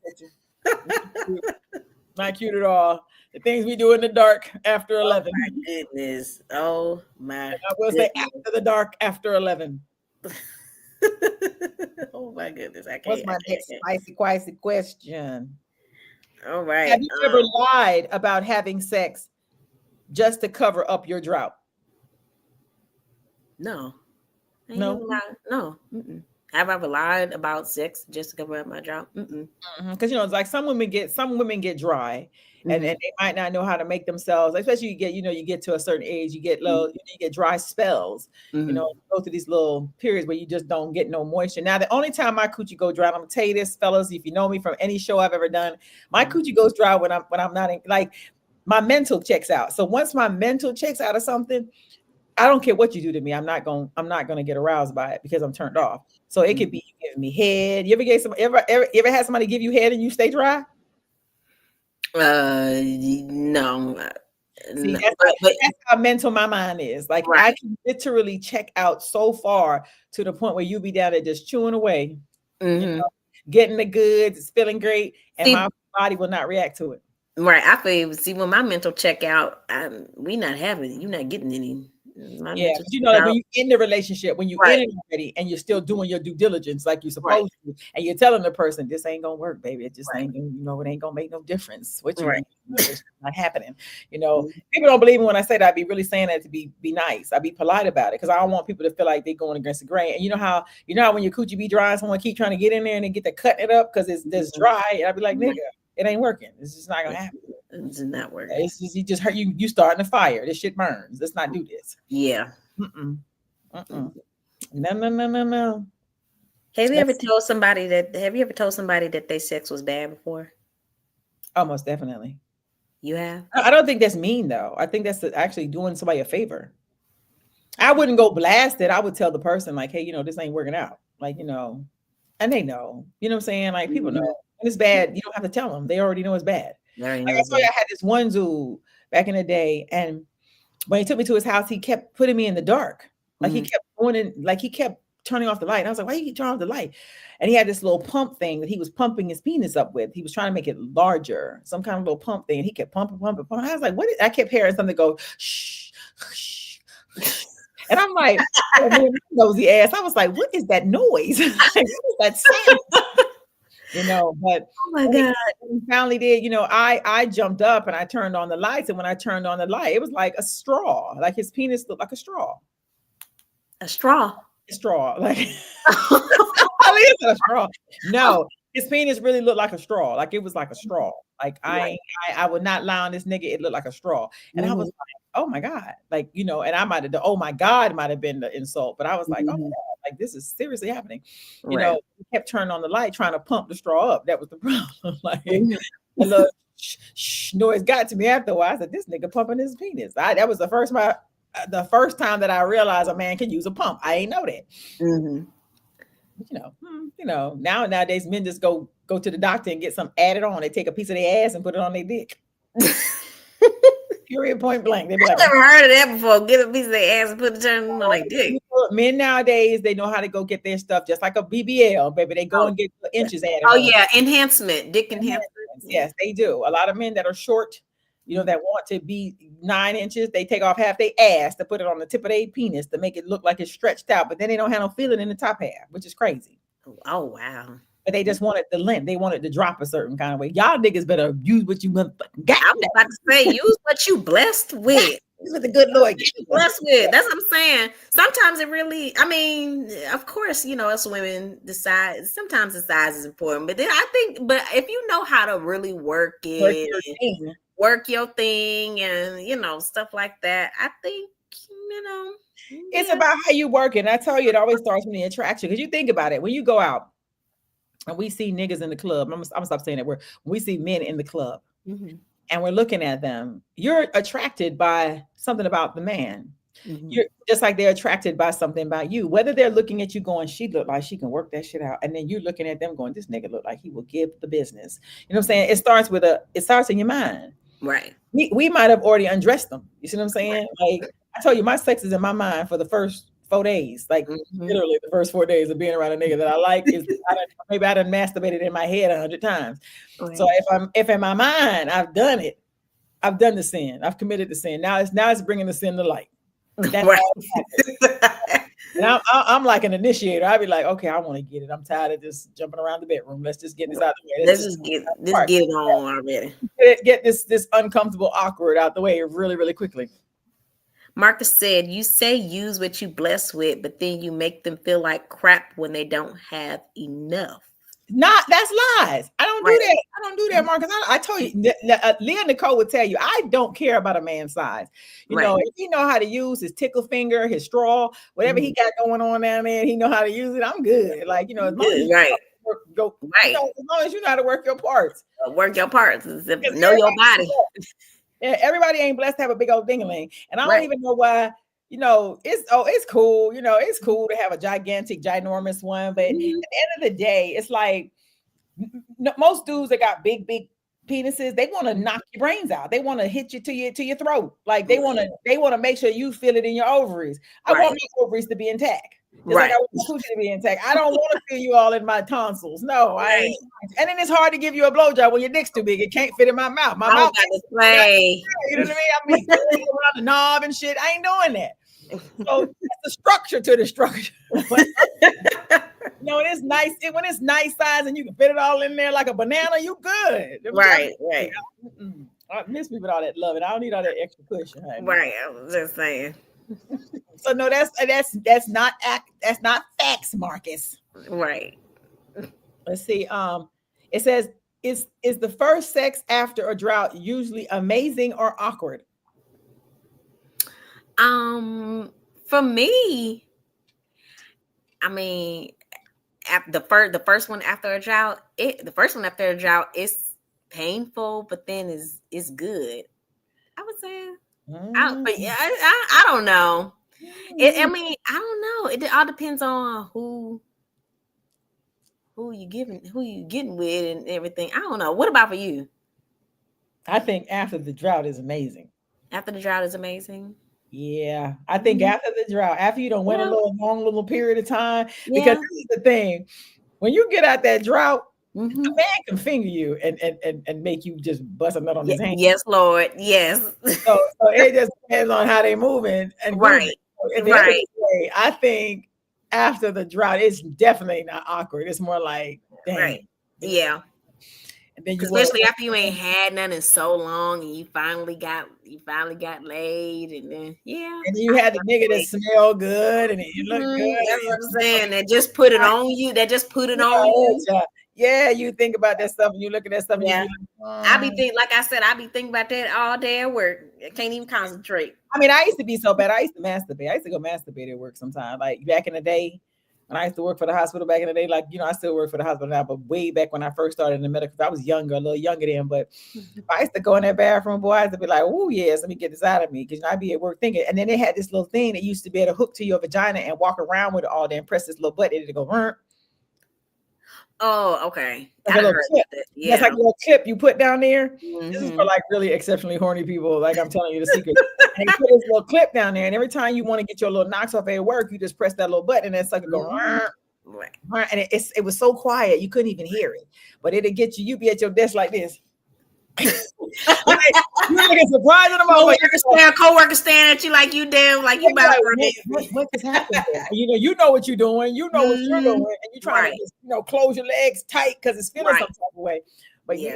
Not cute at all. The things we do in the dark after 11. Oh my goodness. Oh my. I will say after the dark after 11. Oh my goodness. What's my next spicy question? All right. Have you ever lied about having sex just to cover up your drought? No. No. Mm-mm. Have I ever lied about sex just to cover up my drought? Because it's like some women get dry, and they might not know how to make themselves. Especially you get to a certain age, you get low, you get dry spells. Go through these little periods where you just don't get no moisture. Now, the only time my coochie go dry, I'm gonna tell you this, fellas, if you know me from any show I've ever done, my coochie goes dry when I'm not in, like my mental checks out. So once my mental checks out of something, I don't care what you do to me. I'm not gonna get aroused by it because I'm turned off. So it could be you giving me head. You ever had somebody give you head and you stay dry? No. See, that's how mental my mind is. Like I can literally check out so far to the point where you be down there just chewing away, getting the goods, it's feeling great, and my body will not react to it. Right. I feel. See, when my mental check out, we not having it. You're not getting any. Like when you're in the relationship, when you're in it already and you're still doing your due diligence like you're supposed to, and you're telling the person, this ain't gonna work, baby. It just ain't, it ain't gonna make no difference. What you mean? It's not happening. People don't believe me when I say that. I be really saying that to be nice. I be polite about it because I don't want people to feel like they're going against the grain. And you know how when your coochie be dry and someone keep trying to get in there and they get to cutting it up because it's dry, and I be like, nigga, it ain't working. It's just not gonna happen. It's not working. It's just, you just hurt you starting a fire. This shit burns. Let's not do this. Yeah. Mm-mm. Mm-mm. No. Have you ever told somebody that their sex was bad before? Almost definitely. You have? I don't think that's mean though. I think that's actually doing somebody a favor. I wouldn't go blast it. I would tell the person like, hey, this ain't working out. Like, and they know, you know what I'm saying? Like people know when it's bad. You don't have to tell them. They already know it's bad. Like I saw, I had this one dude back in the day, and when he took me to his house, he kept putting me in the dark. Like he kept going in, like he kept turning off the light. And I was like, why you turn off the light? And he had this little pump thing that he was pumping his penis up with. He was trying to make it larger, some kind of little pump thing. And he kept pumping. I was like, what? I kept hearing something go, shh, shh. And I'm like, nosy ass. I was like, what is that noise? What is that sound? But oh my God, he finally did. I jumped up and I turned on the lights, and when I turned on the light, it was like a straw. Like his penis looked like a straw. A straw. A straw. Like it's a straw. No, his penis really looked like a straw. Like it was like a straw. Like I would not lie on this nigga. It looked like a straw, and I was like, oh my God, like and I might have. Oh my God, might have been the insult, but I was like, oh my God, like this is seriously happening. He kept turning on the light, trying to pump the straw up. That was the problem. Like the little shh noise got to me after a while. I said, this nigga pumping his penis. That was the first time that I realized a man can use a pump. I ain't know that. Nowadays men just go to the doctor and get some added on. They take a piece of their ass and put it on their dick. Period, point blank. They be like, I've never heard of that before. Get a piece of their ass and put it on their dick. Men nowadays, they know how to go get their stuff just like a BBL, baby. They go and get inches added. Oh yeah, enhancement, dick enhancement. Yes, they do. A lot of men that are short, that want to be 9 inches, they take off half their ass to put it on the tip of their penis to make it look like it's stretched out, but then they don't have no feeling in the top half, which is crazy. Oh wow. But they just wanted the length. They wanted to drop a certain kind of way. Y'all niggas better use what you got. I was about to say, use what you blessed with. Use what the good Lord blessed with. That's what I'm saying. Sometimes it really, of course, us women decide. Sometimes the size is important, but then but if you know how to really work it, work your thing, and stuff like that, I think it's about how you work it. And I tell you, it always starts from the attraction. Because you think about it, when you go out and we see niggas in the club, I'm gonna stop saying that word. When we see men in the club and we're looking at them, you're attracted by something about the man. You're just like they're attracted by something about you. Whether they're looking at you going, she look like she can work that shit out, and then you're looking at them going, this nigga look like he will give the business. You know what I'm saying? It starts in your mind. Right. We might have already undressed them. You see what I'm saying? Like I told you, my sex is in my mind for the first 4 days. Like literally the first 4 days of being around a nigga that I like is maybe I done masturbated in my head 100 times. Right. So if in my mind I've done it, I've done the sin. I've committed the sin. Now it's bringing the sin to light. That's right. And I'm like an initiator. I'd be like, okay, I want to get it. I'm tired of just jumping around the bedroom. Let's just get this out of the way. Let's just get it on already. Get this uncomfortable, awkward out the way really, really quickly. Marcus said, you say use what you blessed with, but then you make them feel like crap when they don't have enough. That's lies. I don't do that. I don't do that, Marcus. I told you, Leah Nicole would tell you, I don't care about a man's size. You know, if he know how to use his tickle finger, his straw, whatever he got going on down there, he know how to use it. I'm good. Like, as long as you as long as you know how to work your parts. Know your body. Yeah, everybody ain't blessed to have a big old ding-a-ling. And I don't even know why, it's cool. It's cool to have a gigantic, ginormous one. But at the end of the day, it's like most dudes that got big penises, they want to knock your brains out. They want to hit you to your throat. Like they want to make sure you feel it in your ovaries. I want my ovaries to be intact. Just like I want my coochie to be intact. I don't want to feel you all in my tonsils. No, I ain't. And then it's hard to give you a blowjob when your dick's too big. It can't fit in my mouth. My mouth can't play. You know what I mean? I mean, around the knob and shit. I ain't doing that. So it's the structure to the structure. It's nice. When it's nice size and you can fit it all in there like a banana, you good. Right. I miss me with all that love, and I don't need all that extra cushion. Right. I was just saying. So no, that's not facts, Marcus. Right. Let's see. It says is the first sex after a drought usually amazing or awkward? For me, I mean, the first one after a drought, the first one after a drought is painful, but then is good. I would say, but yeah, I don't know. I mean, I don't know. It all depends on who you getting with and everything. I don't know. What about for you? I think after the drought is amazing. After the drought is amazing. Yeah, I think after the drought, after you don't went a long little period of time, because this is the thing. When you get out that drought, a man can finger you and make you just bust a nut on his hand. Yes, Lord. Yes. So it just depends on how they moving and right. So right. Day, I think after the drought, it's definitely not awkward. It's more like, dang. Right. Yeah. And then especially after you ain't had none in so long, and you finally got laid, and then and you had the nigga that smell good and you look good. That's what I'm saying. That just put it on you. Yeah, you think about that stuff and you look at that stuff. Yeah, and you I be thinking, like I said, I be thinking about that all day at work. I can't even concentrate. I mean, I used to be so bad. I used to masturbate. I used to go masturbate at work sometimes. Like back in the day, when I used to work for the hospital back in the day, like, I still work for the hospital now, but way back when I first started in the medical, I was younger, a little younger then, but I used to go in that bathroom, boy, I used to be like, oh, yes, let me get this out of me, because I'd be at work thinking, and then they had this little thing that used to be able to hook to your vagina and walk around with it all day and press this little button, and it go, oh, okay. Like yeah, it's like a little clip you put down there. This is for like really exceptionally horny people. Like I'm telling you the secret. And you put this little clip down there, and every time you want to get your little knocks off at work, you just press that little button, and that sucker go. And it was so quiet you couldn't even hear it, but it'd get you. You'd be at your desk like this. You get surprised at the moment. Co-worker staring at you like you damn, like you about what is happening? You know what you're doing. You know what you're doing, and you're trying to just, close your legs tight because it's feeling some type of way. But yeah,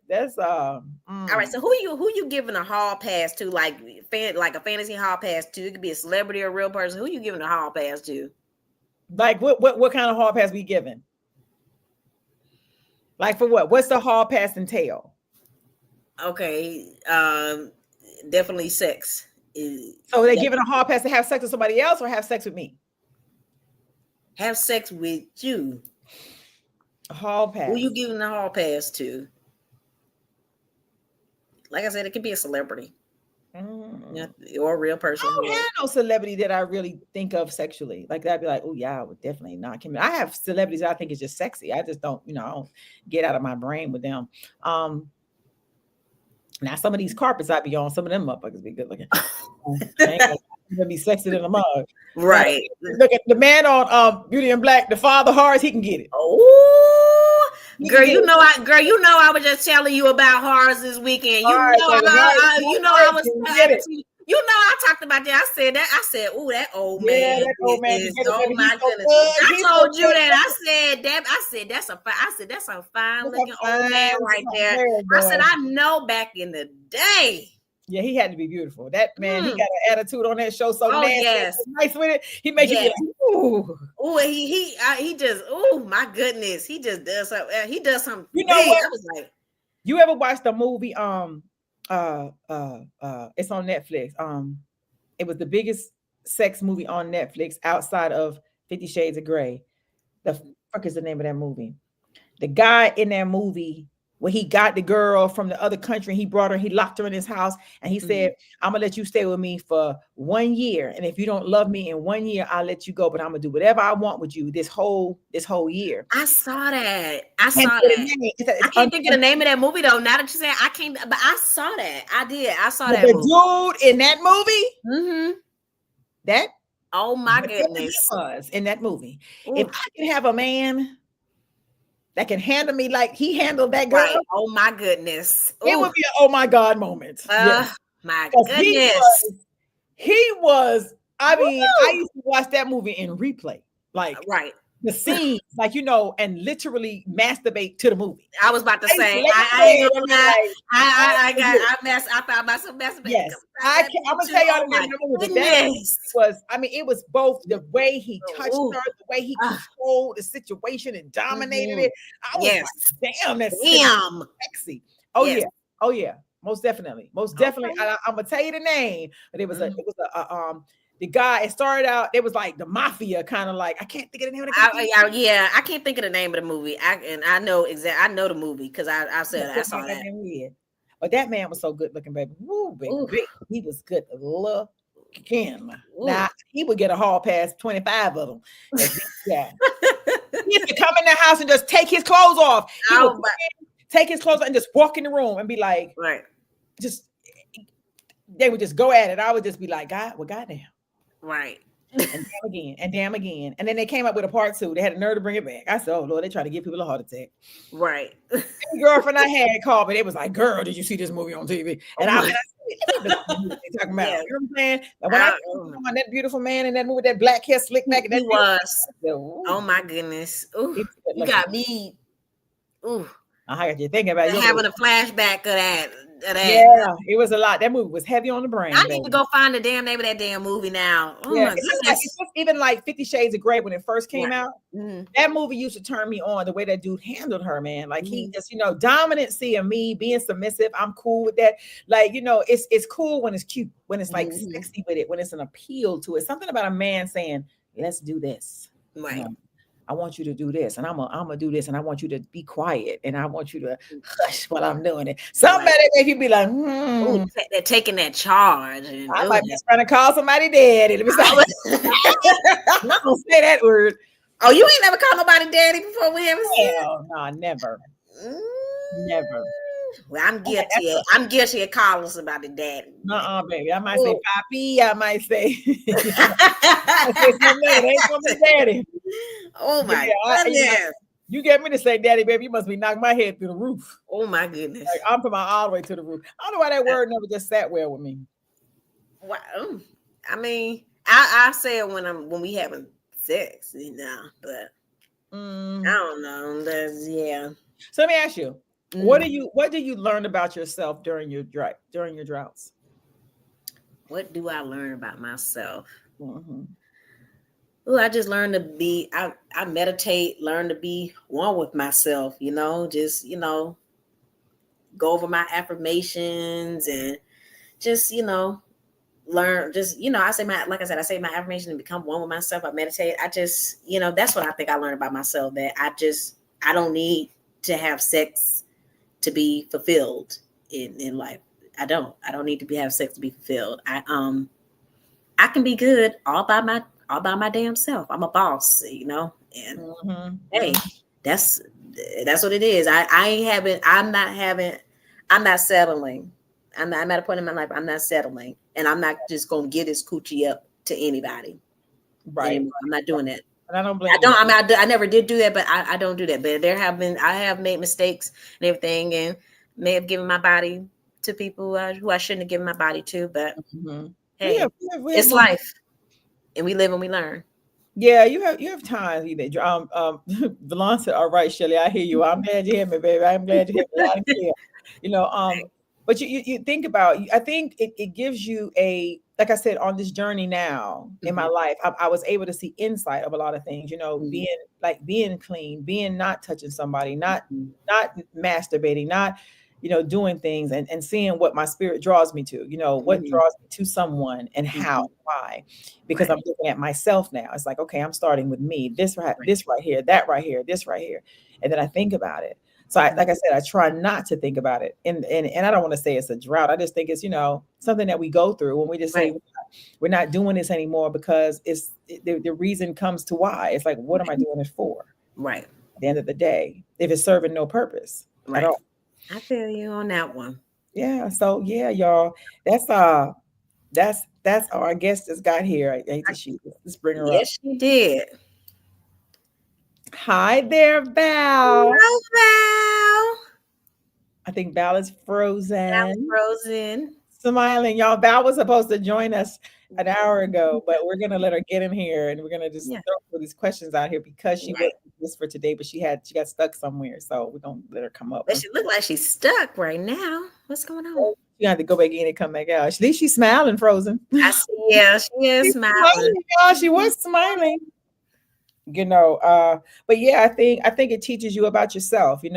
that's all right. So who you giving a hall pass to? Like a fantasy hall pass to? It could be a celebrity or a real person. Who you giving a hall pass to? Like what kind of hall pass we giving? Like for what? What's the hall pass entail? Okay, definitely sex. So they're giving a hall pass to have sex with somebody else or have sex with me? Have sex with you. A hall pass. Who you giving the hall pass to? Like I said, it could be a celebrity. Or a real person. I don't have no celebrity that I really think of sexually. Like I'd be like, oh yeah, I would definitely not commit. I have celebrities that I think is just sexy. I just don't, I don't get out of my brain with them. Now some of these carpets I be on, some of them motherfuckers be good looking. Gonna be sexy than a mug. Right. Look at the man on Beauty and Black, the Father Horrors, he can get it. Oh, girl, I was just telling you about horrors this weekend. I talked about that. I said, oh, that old man. That old man oh my goodness. I told you that. I said that's a fine looking old man right there. I said, I know back in the day. Yeah, he had to be beautiful. That man, he got an attitude on that show. So nasty, yes, nice with it. He makes you be like, ooh. Ooh, he just, oh my goodness, he just does something. He does something. You know what? I was like, you ever watched the movie? It's on Netflix. It was the biggest sex movie on Netflix outside of 50 Shades of Grey. The fuck is the name of that movie? The guy in that movie, where he got the girl from the other country, he brought her, he locked her in his house, and he said, I'm gonna let you stay with me for 1 year. And if you don't love me in 1 year, I'll let you go. But I'm gonna do whatever I want with you this whole year. I saw that. I can't think of the name of that movie though. Now that you say it, I can't, but I saw that. I did. I saw that. The dude in that movie, that oh my goodness, he was in that movie. Ooh. If I could have a man that can handle me like he handled that girl. Right. Oh my goodness. Ooh. It would be an oh my God moment. My goodness. He was, I mean, I used to watch that movie in replay. Like, right. the scenes, like, and literally masturbate to the movie. I was about to say, Like, I ain't gonna lie. like, I found myself masturbating. yes, I'm gonna tell y'all Oh the my name of the movie. But goodness. it was both the way he touched Ooh. her, the way he controlled the situation and dominated it. I was Yes. like, damn, that's sexy. Oh Yes. yeah, oh yeah, most definitely. Okay. I'm gonna tell you the name, but it was the guy. It started out. It was like the mafia, kind of like, I can't think of the name of the guy. Yeah, I can't think of the name of the movie. I know exactly. I know the movie because I said I saw that. But that man was so good looking, baby. Woo, baby. He was good looking. Now he would get a hall pass, 25 of them. Yeah. He used to come in the house and just take his clothes off. He would take his clothes off and just walk in the room and be like, right. Just they would just go at it. I would just be like, goddamn. Right. And damn again. And then they came up with a part 2. They had the nerve to bring it back. I said, oh Lord, they try to give people a heart attack. Right. The girlfriend I had called me. It was like, girl, did you see this movie on TV? And I said, they talking about, you know what I'm saying? And when I saw that beautiful man in that movie, that black hair slick back, and that oh my goodness. Ooh, you got me. Ooh. I got you thinking about having a flashback of that. Yeah, it was a lot. That movie was heavy on the brain. I need to go find the damn name of that damn movie now. Oh my goodness. It's just even like 50 Shades of Grey when it first came out. That movie used to turn me on, the way that dude handled her, man. Like he just, dominancy of me being submissive. I'm cool with that. Like, it's cool when it's cute, when it's like sexy with it, when it's an appeal to it. Something about a man saying, let's do this. Right. I want you to do this, and I'm gonna do this, and I want you to be quiet, and I want you to hush while I'm doing it. Somebody make you be like, ooh, they're taking that charge. And, I might be trying to call somebody daddy. Let me say, I'm gonna say that word. Oh, you ain't never called nobody daddy before? We ever said? No, never. Never. Well, I'm guilty. I'm guilty of calling somebody daddy. Baby. I might say papi. I might say, something ain't gonna be daddy. Oh my goodness. You get me to say daddy, baby, you must be knocking my head through the roof. Oh my goodness. Like, I'm putting my all the way to the roof. I don't know why that word never just sat well with me. Wow. I mean, I say it when we having sex, but I don't know. So let me ask you, what do you learn about yourself during your droughts? What do I learn about myself? Oh, I just learned to be. I meditate, learn to be one with myself. Just go over my affirmations and just learn. Just I say I say my affirmation and become one with myself. I meditate. I just that's what I think I learned about myself. That I don't need to have sex to be fulfilled in life. I don't need to have sex to be fulfilled. I can be good all by my damn self. I'm a boss, and hey, that's what it is. I'm not settling. I'm at a point in my life, I'm not settling, and I'm not just gonna give this coochie up to anybody. Right. Anymore. I'm not doing that. And I don't blame you. I never did do that, but I don't do that. But I have made mistakes and everything, and may have given my body to people who I shouldn't have given my body to. But hey, it's life, and we live and we learn. Yeah, you have times. Valon said, "All right, Shelly, I hear you. I'm glad you hear me, baby. I'm glad you hear me." But you think about. I think it gives you like I said, on this journey now in my life, I was able to see insight of a lot of things. Being clean, being not touching somebody, not masturbating, not doing things and seeing what my spirit draws me to. What draws me to someone and how, why? Because I'm looking at myself now. It's like, okay, I'm starting with me. This right here, that right here, this right here, and then I think about it. So like I said, I try not to think about it. And I don't want to say it's a drought. I just think it's, something that we go through when we just say we're not doing this anymore because the reason comes to why. It's like, what am I doing it for? Right. At the end of the day, if it's serving no purpose at all. I feel you on that one. Yeah. So yeah, y'all, that's our guest just got here. I hate to shoot. Let's bring her up. Yes, she did. Hi there, Val. Hello, Val. I think Val is frozen. Frozen. Smiling, y'all. Val was supposed to join us an hour ago, but we're gonna let her get in here and we're gonna just Yeah. throw these questions out here because she Right. was this for today, but she got stuck somewhere. So we're gonna let her come up. But she look like she's stuck right now. What's going on? You have to go back in and come back out. At least she's smiling, Frozen. I see. Yeah, she is She's smiling. y'all. She was smiling. But yeah, I think it teaches you about yourself. You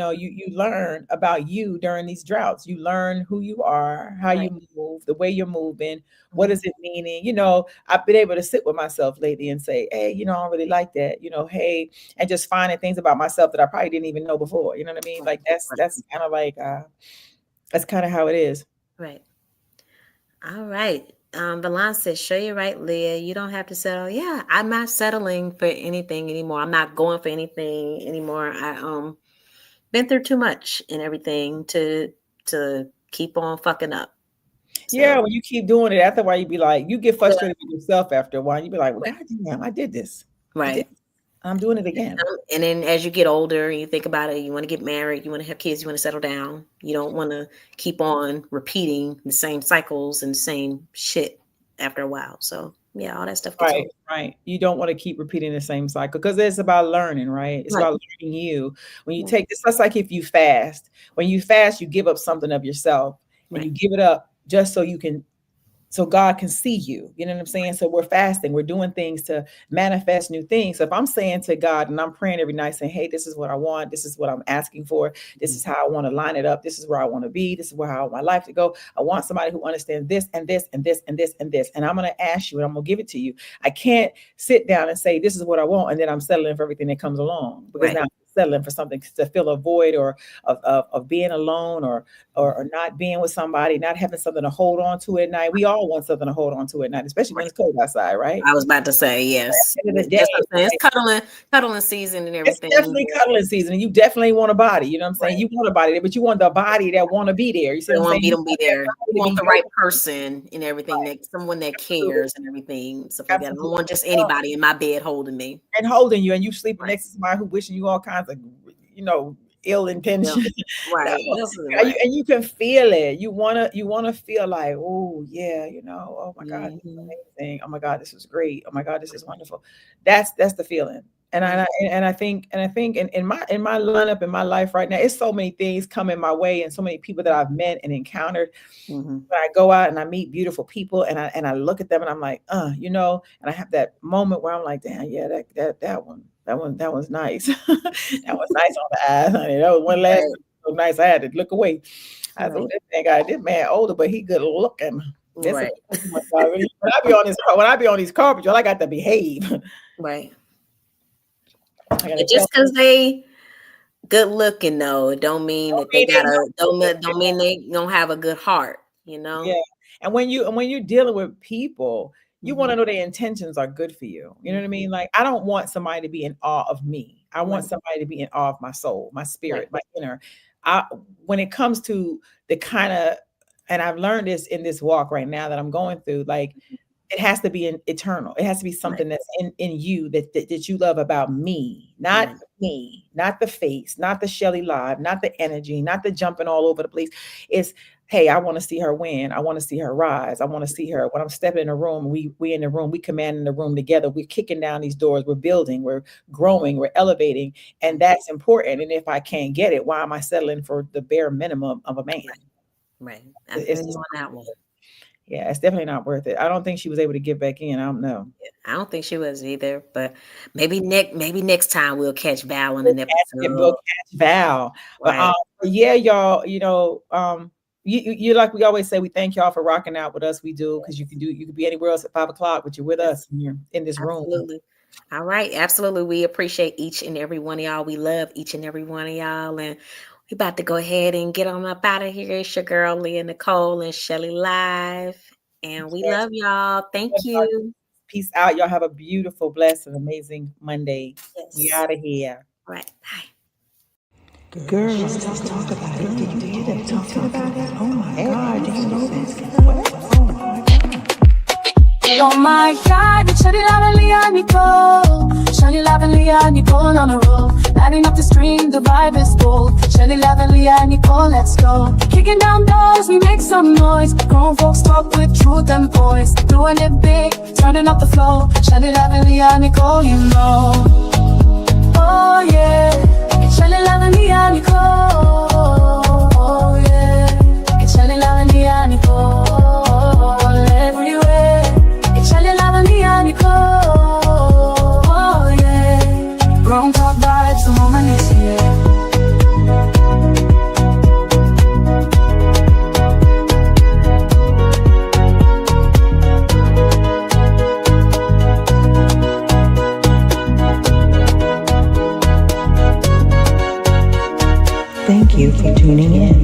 learn about you during these droughts. You learn who you are, how Right. you move, the way you're moving, what is it meaning. I've been able to sit with myself lately and say, hey, I don't really like that. Hey, and just finding things about myself that I probably didn't even know before. You know what I mean? Like that's kind of like that's kind of how it is. Right. All right. Valon says, show you right, Leah. You don't have to settle. Yeah, I'm not settling for anything anymore. I'm not going for anything anymore. I been through too much and everything to keep on fucking up. So, Yeah, when you keep doing it, after a while, you be like, you get frustrated with yourself after a while. You be like, well, God damn, I did this. right. I'm doing it again. And then as you get older and you think about it, you want to get married, you want to have kids, you want to settle down. You don't want to keep on repeating the same cycles and the same shit after a while. So yeah, all that stuff gets old. Right. You don't want to keep repeating the same cycle because it's about learning, right? It's about learning you. When you take this, that's like if you fast. When you fast, you give up something of yourself and you give it up just so God can see you. You know what I'm saying? So we're fasting. We're doing things to manifest new things. So if I'm saying to God and I'm praying every night saying, hey, this is what I want. This is what I'm asking for. This is how I want to line it up. This is where I want to be. This is where I want my life to go. I want somebody who understands this and this and this and this and this. And I'm going to ask you and I'm going to give it to you. I can't sit down and say, this is what I want. And then I'm settling for everything that comes along because now I'm settling for something to fill a void or of being alone or not being with somebody, not having something to hold on to at night. We all want something to hold on to at night, especially when it's cold outside, right? I was about to say, yes. It's cuddling season and everything. It's definitely cuddling season. And you definitely want a body. You know what I'm saying? You want a body there, but you want the body that want to be there. You see what I'm saying? Be there. You want the right person and everything, someone that cares and everything. Stuff like that. I don't want just anybody in my bed holding me. And holding you, and you sleeping next to somebody who wishing you all kinds of, ill intention. Right. And you can feel it. You wanna feel like, oh yeah, oh my God, this is amazing. Oh my God, this is great. Oh my God, this is wonderful. That's the feeling. And I think in my lineup in my life right now, it's so many things coming my way and so many people that I've met and encountered. When I go out and I meet beautiful people and I look at them and I'm like, and I have that moment where I'm like, damn, yeah, that one's nice. That was nice on the eyes, honey. That was one last so nice. I had to look away. I thought this man older, but he good looking. Right. When I be on these carpets, y'all, I got to behave. Right. Just because they good looking though, don't mean that they don't mean they don't have a good heart, Yeah. And when you're dealing with people, you want to know their intentions are good for you. You know what I mean? Like, I don't want somebody to be in awe of me. I want somebody to be in awe of my soul, my spirit, my inner. When it comes to the kind of, and I've learned this in this walk right now that I'm going through, like, it has to be eternal. It has to be something that's in you that you love about me, not me, not the face, not the Shelly Live, not the energy, not the jumping all over the place. It's, hey, I want to see her win. I want to see her rise. I want to see her when I'm stepping in a room. We in the room. We command in the room together. We're kicking down these doors. We're building. We're growing. We're elevating, and that's important. And if I can't get it, why am I settling for the bare minimum of a man? Right. It's on that one. Yeah, it's definitely not worth it. I don't think she was able to get back in. I don't know. I don't think she was either. But maybe next time we'll catch Val in an episode. We'll catch Val. Right. But yeah, y'all. You like we always say, we thank y'all for rocking out with us. We do, because you could be anywhere else at 5:00, but you're with us and you're in this room. Absolutely. All right, absolutely. We appreciate each and every one of y'all. We love each and every one of y'all, and we about to go ahead and get on up out of here. It's your girl Leah Nicole and Shelly Live, and we love y'all. Thank you. Peace out. Y'all have a beautiful, blessed, and amazing Monday. Yes. We out of here. All right. Bye. Girls, let's talk about it. Did you hear them talking about it? Oh my God, do you know this? Oh my God. Oh my God, Shelly Lavenly and Nicole on a roll. Lighting up the stream, the vibe is bold. Shelly Lavenly and Nicole, let's go. Kicking down doors, we make some noise. Grown folks talk with truth and poise. Doing it big, turning up the flow. Shelly Lavenly and Nicole, you know. Oh yeah, it's Shelly Lavenly and Nicole. Oh yeah, it's Shelly Lavenly and Nicole. Everywhere, it's Shelly Lavenly and Nicole. Oh yeah, grown talk vibes, the moment is here. Thank you for tuning in.